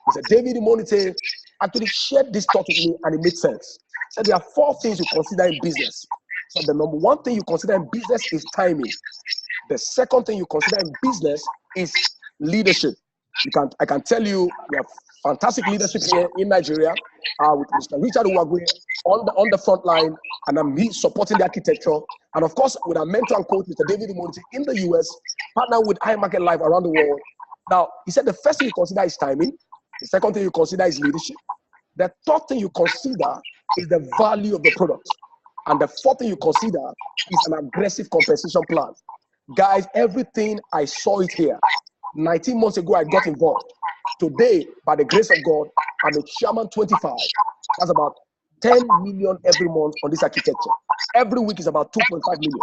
B: Mr. David Imonite actually shared this thought with me and it made sense. So there are four things you consider in business. So the number one thing you consider in business is timing. The second thing you consider in business is leadership. I can tell you we have fantastic leadership here in Nigeria with Mr. Richard Uwagwe on the front line, and I'm supporting the architecture. And of course, with our mentor and coach, Mr. David Imonite in the US, partner with iMarket Live around the world. Now, he said the first thing you consider is timing. The second thing you consider is leadership. The third thing you consider is the value of the product. And the fourth thing you consider is an aggressive compensation plan. Guys, everything I saw it here. 19 months ago, I got involved. Today, by the grace of God, I'm a chairman 25. That's about 10 million every month on this architecture. Every week is about 2.5 million.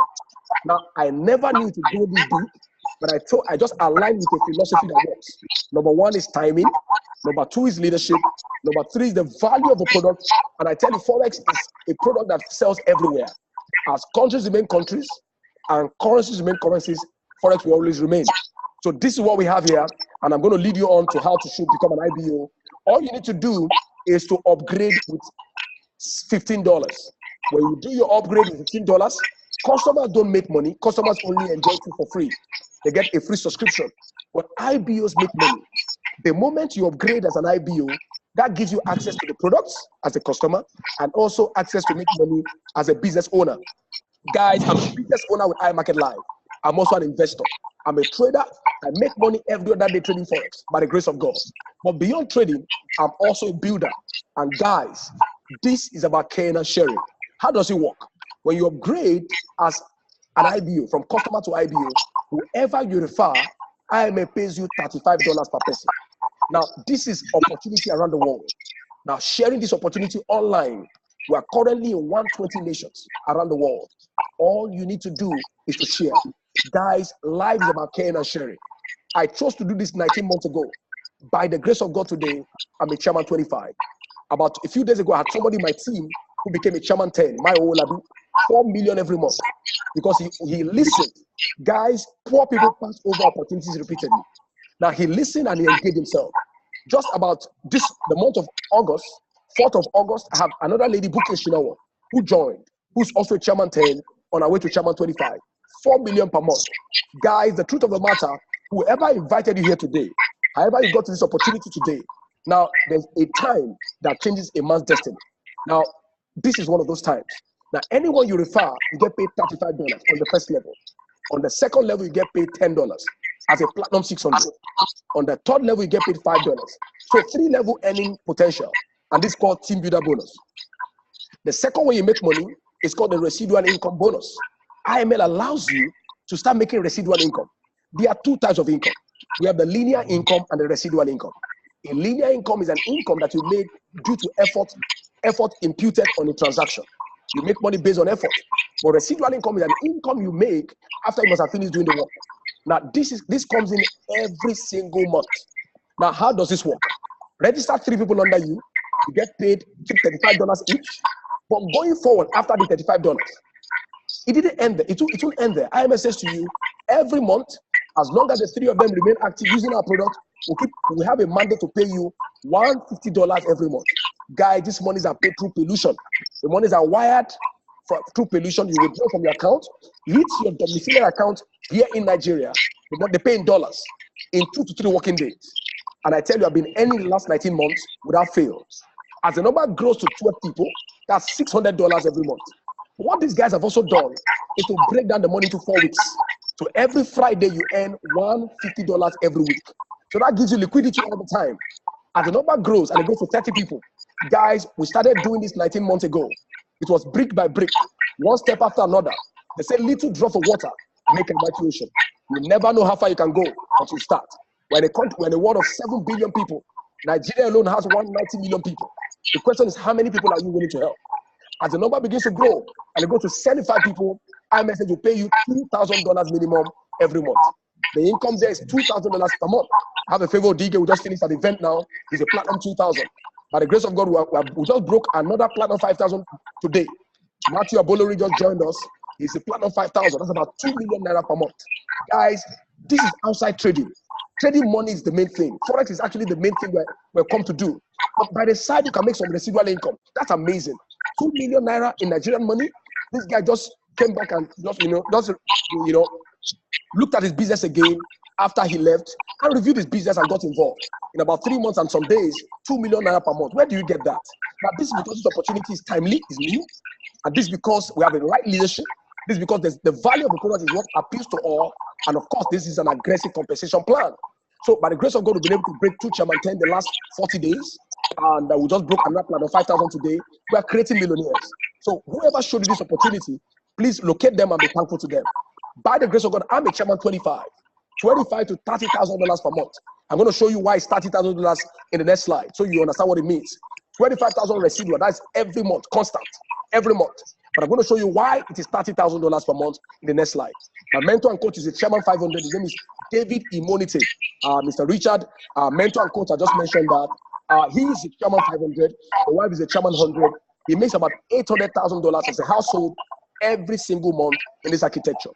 B: Now, I never knew to go this deep, but I just aligned with a philosophy that works. Number one is timing. Number two is leadership. Number three is the value of the product. And I tell you, Forex is a product that sells everywhere. As countries remain countries and currencies remain currencies, Forex will always remain. So this is what we have here, and I'm going to lead you on to how to become an IBO. All you need to do is to upgrade with $15. When you do your upgrade with $15, customers don't make money. Customers only enjoy it for free. They get a free subscription. But IBOs make money. The moment you upgrade as an IBO, that gives you access to the products as a customer and also access to make money as a business owner. Guys, I'm a business owner with iMarket Live. I'm also an investor. I'm a trader. I make money every other day trading Forex by the grace of God. But beyond trading, I'm also a builder. And guys, this is about caring and sharing. How does it work? When you upgrade as an IBO, from customer to IBO, whoever you refer, IMA pays you $35 per person. Now, this is opportunity around the world. Now, sharing this opportunity online, we are currently in 120 nations around the world. All you need to do is to share. Guys, life is about caring and sharing. I chose to do this 19 months ago. By the grace of God today, I'm a chairman 25. About a few days ago, I had somebody in my team who became a chairman 10. My old Labi, 4 million every month. Because he listened. Guys, poor people pass over opportunities repeatedly. Now he listened and he engaged himself. Just about the month of August, 4th of August, I have another lady, Buke Shinawa, who joined, who's also a chairman 10 on our way to chairman 25. 4 million per month. Guys, the truth of the matter, whoever invited you here today, however you got to this opportunity today, now there's a time that changes a man's destiny. Now, this is one of those times. Now, anyone you refer, you get paid $35 on the first level. On the second level, you get paid $10 as a platinum 600. On the third level, you get paid $5. So 3-level earning potential, and this is called team builder bonus. The second way you make money is called the residual income bonus. IML allows you to start making residual income. There are 2 types of income. We have the linear income and the residual income. A linear income is an income that you make due to effort imputed on a transaction. You make money based on effort. But residual income is an income you make after you must have finished doing the work. Now, this comes in every single month. Now, how does this work? Register 3 people under you. You get paid $35 each. But going forward, after the $35, it didn't end there. It won't end there. IML says to you, every month, as long as the 3 of them remain active using our product, we have a mandate to pay you $150 every month. Guys, these monies are paid through Pelution. The monies are wired through Pelution. You withdraw from your account, hit your domiciliary account here in Nigeria. They pay in dollars in 2 to 3 working days. And I tell you, I've been earning the last 19 months without fail. As the number grows to 12 people, that's $600 every month. What these guys have also done is to break down the money into 4 weeks. So every Friday, you earn $150 every week. So that gives you liquidity all the time. As the number grows and it goes to 30 people, guys, we started doing this 19 months ago. It was brick by brick, one step after another. They say little drop of water make a mighty ocean. You never know how far you can go until you start. When a world of 7 billion people, Nigeria alone has 190 million people. The question is, how many people are you willing to help? As the number begins to grow and it goes to 75 people, IML will pay you $2,000 minimum every month. The income there is $2,000 per month. I have a favor DK, we just finished an event now. He's a platinum 2,000. By the grace of God, we just broke another platinum 5,000 today. Matthew Abolori just joined us. He's a platinum 5,000. That's about 2 million naira per month. Guys, this is outside trading. Trading money is the main thing. Forex is actually the main thing we're come to do. But by the side, you can make some residual income. That's amazing. 2 million naira in Nigerian money. This guy just came back and just looked at his business again after he left and reviewed his business and got involved. In about 3 months and some days, 2 million naira per month. Where do you get that? Now, this is because this opportunity is timely, is new, and this is because we have the right leadership. This is because the value of the product is what appeals to all, and of course, this is an aggressive compensation plan. So, by the grace of God, we've been able to break 2 chairman 10 the last 40 days, and we just broke another plan of 5,000 today. We are creating millionaires. So, whoever showed you this opportunity, please locate them and be thankful to them. By the grace of God, I'm a chairman 25 to $30,000 per month. I'm going to show you why it's $30,000 in the next slide, so you understand what it means. 25,000 residual, that's every month, constant, every month. But I'm going to show you why it is $30,000 per month in the next slide. My mentor and coach is a chairman 500. His name is David Imonite. Mr. Richard, mentor and coach, I just mentioned that. He is a chairman 500. The wife is a chairman 100. He makes about $800,000 as a household every single month in this architecture.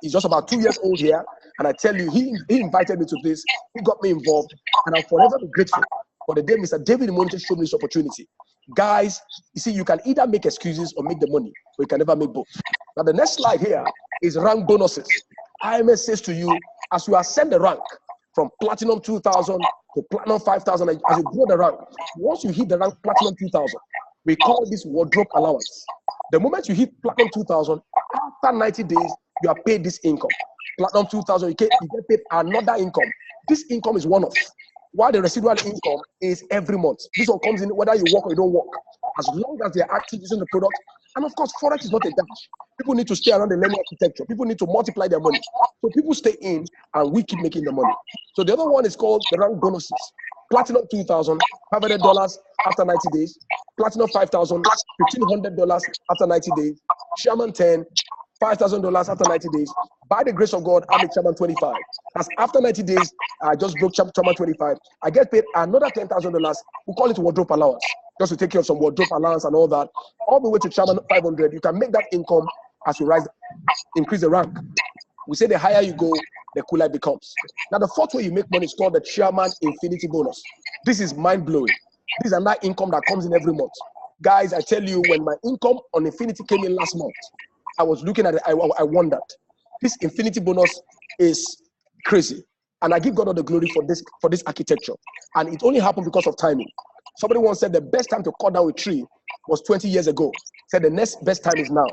B: He's just about 2 years old here. And I tell you, he invited me to this. He got me involved. And I'll forever be grateful for the day Mr. David Imonite showed me this opportunity. Guys, you see, you can either make excuses or make the money, but you can never make both. Now, the next slide here is rank bonuses. IML says to you, as you ascend the rank from platinum 2,000 to platinum 5,000, as you grow the rank, once you hit the rank platinum 2,000, we call this wardrobe allowance. The moment you hit platinum 2,000, after 90 days, you are paid this income. Platinum 2,000, you get paid another income. This income is one-off. While the residual income is every month. This one comes in whether you work or you don't work. As long as they're active using the product. And of course, Forex is not a dash. People need to stay around the learning architecture. People need to multiply their money. So people stay in and we keep making the money. So the other one is called the rank bonuses. Platinum 2,000, $500 after 90 days. Platinum 5,000, $1,500 after 90 days. Chairman 10, $5,000 after 90 days. By the grace of God, I'm a chairman 25. As after 90 days, I just broke chairman 25. I get paid another $10,000. We call it wardrobe allowance, just to take care of some wardrobe allowance and all that. All the way to chairman 500. You can make that income as you increase the rank. We say the higher you go, the cooler it becomes. Now, the fourth way you make money is called the chairman infinity bonus. This is mind-blowing. This is another income that comes in every month. Guys, I tell you, when my income on Infinity came in last month, I was looking at it, I wondered. This Infinity bonus is crazy. And I give God all the glory for this architecture. And it only happened because of timing. Somebody once said the best time to cut down a tree was 20 years ago. Said the next best time is now.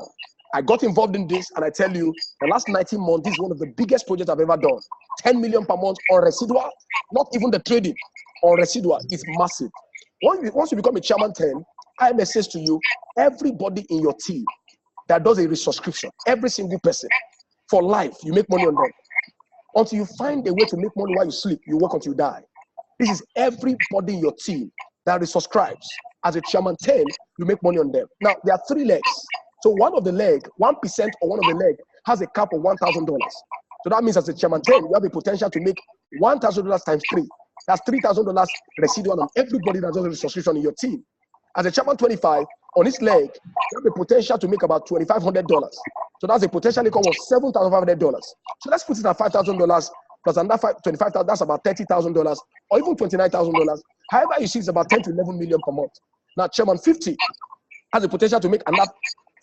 B: I got involved in this, and I tell you, the last 19 months, this is one of the biggest projects I've ever done. 10 million per month on residual, not even the trading, on residual. It's massive. Once you become a chairman 10, IML says to you, everybody in your team that does a resubscription, every single person, for life, you make money on them. Until you find a way to make money while you sleep, you work until you die. This is everybody in your team that resubscribes. As a chairman 10, you make money on them. Now, there are 3 legs. So one of the leg, 1% or one of the leg has a cap of $1,000. So that means as a chairman 10, you have the potential to make $1,000 times 3. That's $3,000 residual on everybody that does a subscription in your team. As a chairman 25, on each leg, you have the potential to make about $2,500. So that's a potential income of $7,500. So let's put it at $5,000 plus another $25,000. That's about $30,000 or even $29,000. However you see, it's about 10 to 11 million per month. Now, chairman 50 has the potential to make another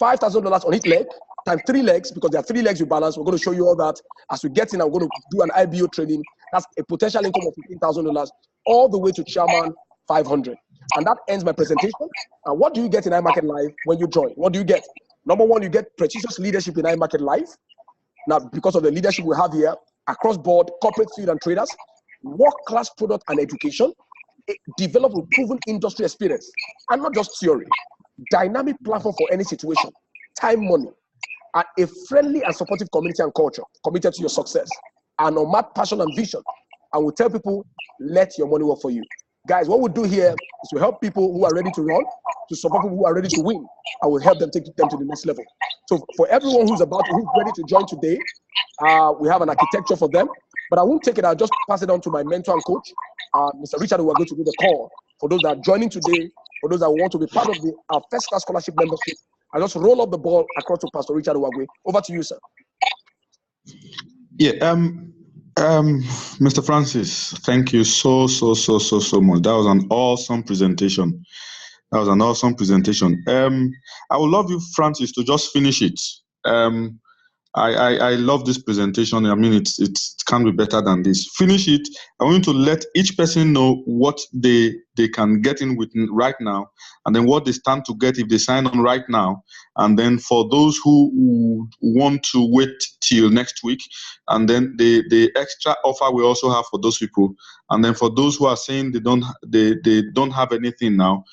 B: $5,000 on each leg, times 3 legs, because there are 3 legs you balance. We're going to show you all that as we get in. I'm going to do an IBO trading. That's a potential income of $15,000 all the way to chairman 500. And that ends my presentation. And what do you get in iMarket Live when you join? What do you get? Number one, you get prestigious leadership in iMarket Live. Now, because of the leadership we have here, across board, corporate field and traders, world-class product and education, develop with proven industry experience, and not just theory. Dynamic platform for any situation, time, money, and a friendly and supportive community and culture committed to your success, and no matter passion and vision. And we tell people, let your money work for you. Guys, what we do here is to help people who are ready to run, to support people who are ready to win, and we'll help them take them to the next level. So for everyone who's ready to join today, we have an architecture for them, but I won't take it. I'll just pass it on to my mentor and coach, Mr. Richard, who are going to do the call for those that are joining today, for those that want to be part of our first class scholarship membership. I just roll up the ball across to Pastor Richard Uwagwe. Over to you, sir.
A: Yeah, Mr. Francis, thank you so much. That was an awesome presentation. I would love you, Francis, to just finish it. I love this presentation. I mean, it can't be better than this. Finish it. I want you to let each person know what they can get in with right now, and then what they stand to get if they sign on right now. And then for those who want to wait till next week, and then the extra offer we also have for those people. And then for those who are saying they don't have anything now,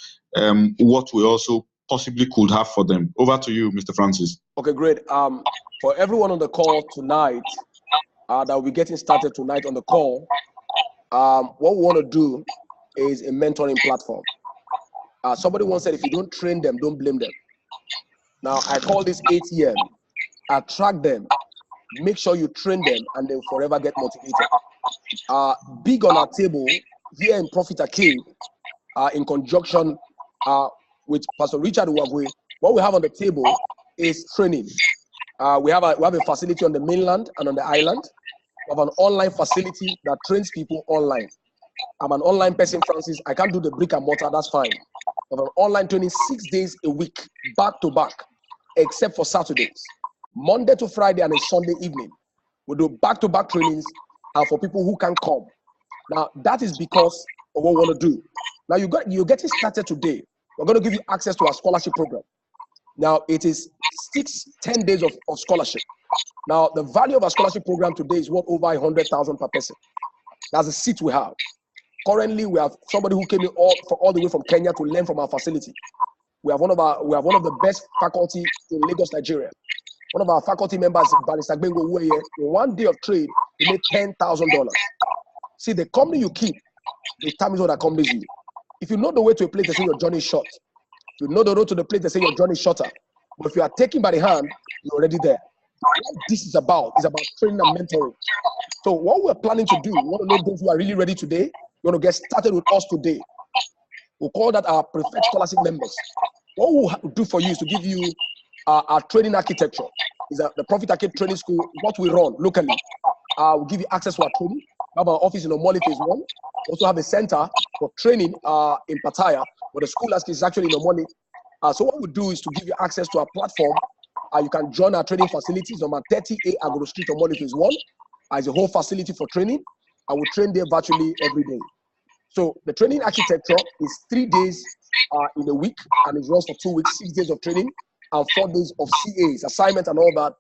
A: what we also possibly could have for them. Over to you, Mr. Francis.
B: Okay, great. For everyone on the call tonight, that will be getting started tonight on the call, what we want to do is a mentoring platform. Somebody once said, if you don't train them, don't blame them. Now, I call this ATM. Attract them, make sure you train them, and they'll forever get motivated. Big on our table here in Profit Arcade, in conjunction with Pastor Richard Uwagwe, what we have on the table is training. We have a facility on the mainland and on the island. We have an online facility that trains people online. I'm an online person, Francis. I can't do the brick and mortar, that's fine. We have an online training 6 days a week, back to back, except for Saturdays. Monday to Friday and a Sunday evening. We do back-to-back trainings for people who can come. Now, that is because of what we want to do. Now, you're getting started today. We're going to give you access to our scholarship program. Now, it is 10 days of scholarship. Now, the value of our scholarship program today is worth over 100,000 per person. That's the seat we have. Currently, we have somebody who came in all the way from Kenya to learn from our facility. We have one of the best faculty in Lagos, Nigeria. One of our faculty members, Barrister Bengo, who in 1 day of trade, he made $10,000. See, the company you keep determines what accompanies you. If you know the way to a place, they say your journey is short. You know the road to the place, they say your journey is shorter. But if you are taken by the hand, you're already there. What this is about training and mentoring. So what we're planning to do, we want to know those who are really ready today. You want to get started with us today. We'll call that our preferred scholarship members. What we'll do for you is to give you our training architecture. Is the Profit Arcade Training School, what we run locally. We'll give you access to our training. We have our office in Omole Phase 1. We also have a center for training in Pattaya, but the school is actually in the morning. So what we do is to give you access to our platform. You can join our training facilities on 30A Agoro Street on Monday phase 1. As a whole facility for training. I will train there virtually every day. So the training architecture is 3 days in a week, and it runs for 2 weeks, 6 days of training and 4 days of CAs, assignment and all that,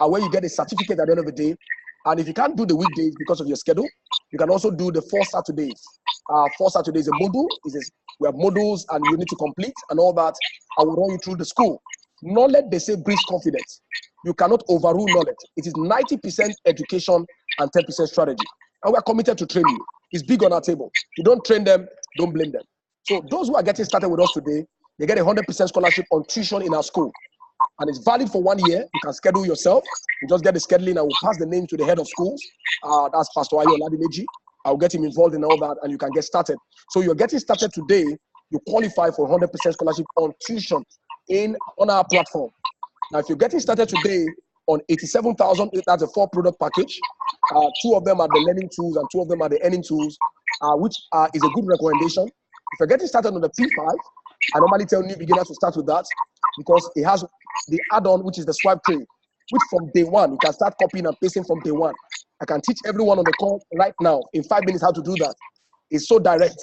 B: where you get a certificate at the end of the day. And if you can't do the weekdays because of your schedule, you can also do the 4 Saturdays. 4 Saturdays a module. We have modules and you need to complete and all that. I will run you through the school. Knowledge, they say, breeds confidence. You cannot overrule knowledge. It is 90% education and 10% strategy. And we're committed to train you. It's big on our table. If you don't train them, don't blame them. So those who are getting started with us today, they get a 100% scholarship on tuition in our school. And it's valid for 1 year. You can schedule yourself. You just get the scheduling. I will pass the name to the head of schools. That's Pastor Ayo Oladimeji. I'll get him involved in all that, and you can get started. So you're getting started today. You qualify for 100% scholarship on tuition on our platform. Now, if you're getting started today on 87,000, that's a 4-product package. 2 of them are the learning tools and 2 of them are the earning tools, which is a good recommendation. If you're getting started on the P5, I normally tell new beginners to start with that because it has the add-on, which is the swipe trade, which from day 1, you can start copying and pasting from day 1. I can teach everyone on the call right now in 5 minutes how to do that. It's so direct.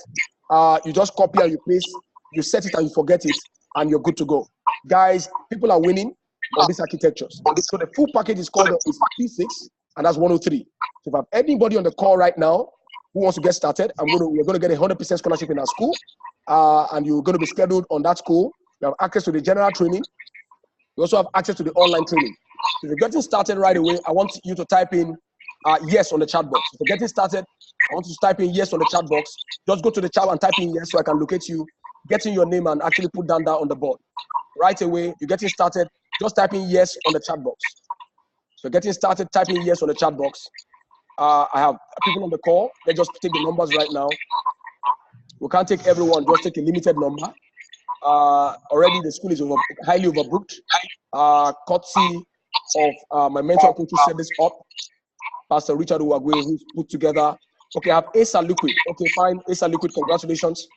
B: You just copy and you paste, you set it and you forget it, and you're good to go. Guys, people are winning on these architectures. So the full package is called P6, and that's 103. So if I have anybody on the call right now who wants to get started, we're going to get a 100% scholarship in our school, and you're going to be scheduled on that school. You have access to the general training. You also have access to the online training. If you're getting started right away, I want you to type in yes on the chat box. If you're getting started, I want you to type in yes on the chat box. Just go to the chat and type in yes so I can locate you, get in your name and actually put down that on the board. Right away, you're getting started, just type in yes on the chat box. So getting started, type in yes on the chat box. I have people on the call. Let's just take the numbers right now. We can't take everyone, just take a limited number. Already the school is highly overbooked. Courtesy of my mentor coach who set this up, Pastor Richard Uwagwe, who's put together. Okay, I have Asa Liquid. Okay, fine. Asa Liquid, congratulations.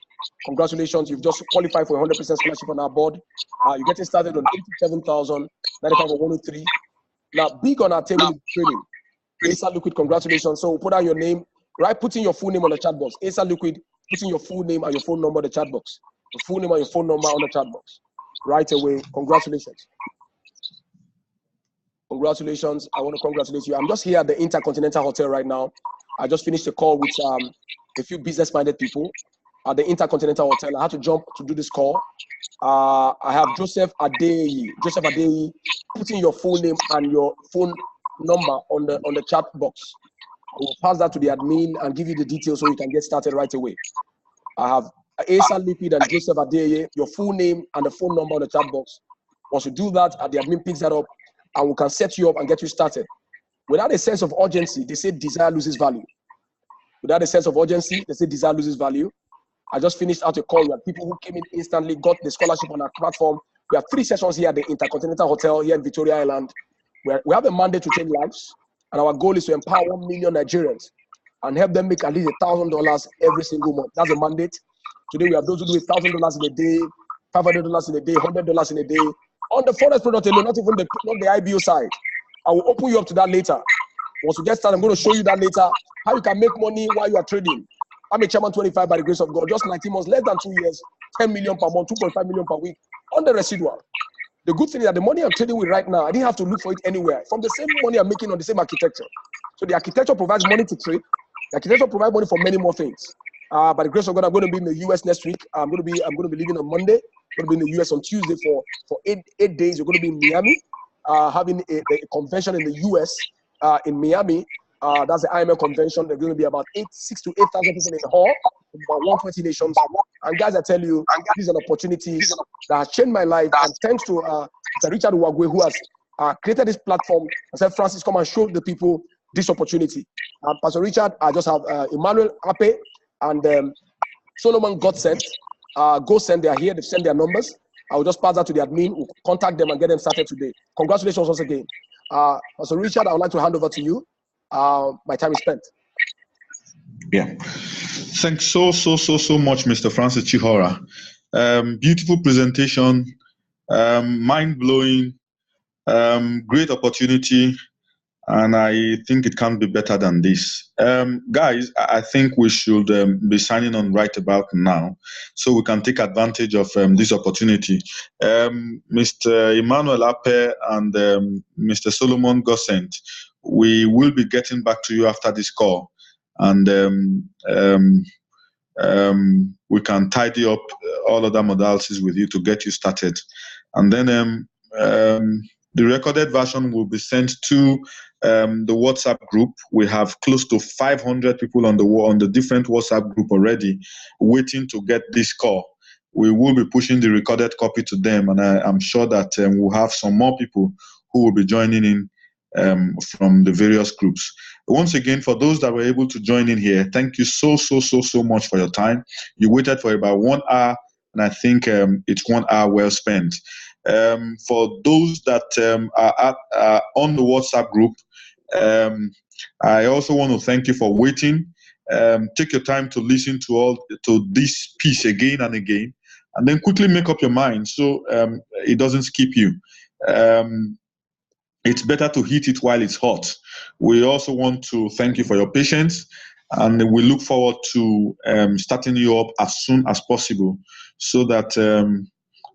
B: Congratulations, you've just qualified for 100% scholarship on our board. You're getting started on 87,000, 95 or 103. Now, big on our table is training. Asa Liquid, congratulations. So put out your name, right? Put in your full name on the chat box. Asa Liquid, put in your full name and your phone number on the chat box. Your full name and your phone number on the chat box. Right away, congratulations. Congratulations, I want to congratulate you. I'm just here at the Intercontinental Hotel right now. I just finished a call with a few business-minded people at the Intercontinental Hotel. I had to jump to do this call. I have Joseph Adeyi. Joseph Adeyi, put in your full name and your phone number on the chat box. I will pass that to the admin and give you the details so you can get started right away. I have Asa Liquid and Joseph Adeyi, your full name and the phone number on the chat box. Once you do that, the admin picks that up and we can set you up and get you started. Without a sense of urgency, they say desire loses value. Without a sense of urgency, they say desire loses value. I just finished out a call with people who came in instantly, got the scholarship on our platform. We have 3 sessions here at the Intercontinental Hotel here in Victoria Island. We have a mandate to change lives, and our goal is to empower 1 million Nigerians and help them make at least $1,000 every single month. That's a mandate. Today we have those who do $1,000 in a day, $500 in a day, $100 in a day. On the forex product alone, not the IBO side. I will open you up to that later. Once we get started, I'm going to show you that later, how you can make money while you are trading. I'm a chairman 25 by the grace of God, just 19 months, less than 2 years, 10 million per month, 2.5 million per week on the residual. The good thing is that the money I'm trading with right now, I didn't have to look for it anywhere. From the same money I'm making on the same architecture. So the architecture provides money to trade. The architecture provides money for many more things. By the grace of God, I'm going to be in the US next week. I'm going to be leaving on Monday. I'm going to be in the US on Tuesday for 8 days. We're going to be in Miami, having a convention in the US in Miami. That's the IML convention. There's going to be about 6,000 to 8,000 people in the hall, about 120 nations. And guys, I tell you, this is an opportunity that has changed my life. And thanks to Richard Uwagwe, who has created this platform. I said, Francis, come and show the people this opportunity. Pastor Richard, I just have Emmanuel Ape and Solomon Godsent. They are here. They've sent their numbers. I will just pass that to the admin. We'll contact them and get them started today. Congratulations once again. Pastor Richard, I would like to hand over to you. My time is spent.
A: Yeah. Thanks so much, Mr. Francis Chihora. Beautiful presentation, mind-blowing, great opportunity, and I think it can't be better than this. Guys, I think we should be signing on right about now so we can take advantage of this opportunity. Mr. Emmanuel Ape and Mr. Solomon Gossent, we will be getting back to you after this call, and we can tidy up all other modalities with you to get you started. And then the recorded version will be sent to the WhatsApp group. We have close to 500 people on the different WhatsApp group already waiting to get this call. We will be pushing the recorded copy to them, and I'm sure that we'll have some more people who will be joining in from the various groups. Once again, for those that were able to join in here, thank you so much for your time. You waited for about 1 hour, and I think it's 1 hour well spent. For those that are on the WhatsApp group, I also want to thank you for waiting. Take your time to listen to this piece again and again, and then quickly make up your mind so it doesn't skip you. It's better to hit it while it's hot. We also want to thank you for your patience, and we look forward to starting you up as soon as possible so that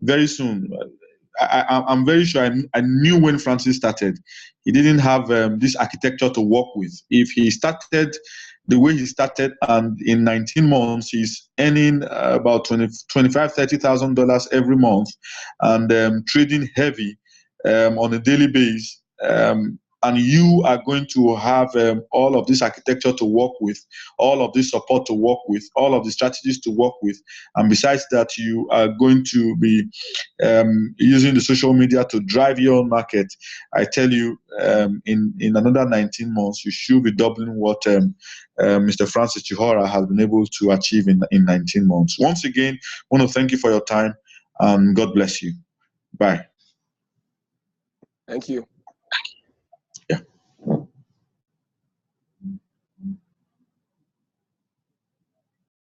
A: very soon, I'm very sure I knew when Francis started, he didn't have this architecture to work with. If he started the way he started, and in 19 months, he's earning about $25,000-$30,000 every month, and trading heavy on a daily basis, and you are going to have all of this architecture to work with, all of this support to work with, all of the strategies to work with, and besides that, you are going to be using the social media to drive your own market. I tell you, in another 19 months, you should be doubling what Mr. Francis Chihora has been able to achieve in 19 months. Once again, I want to thank you for your time, and God bless you. Bye.
B: Thank you.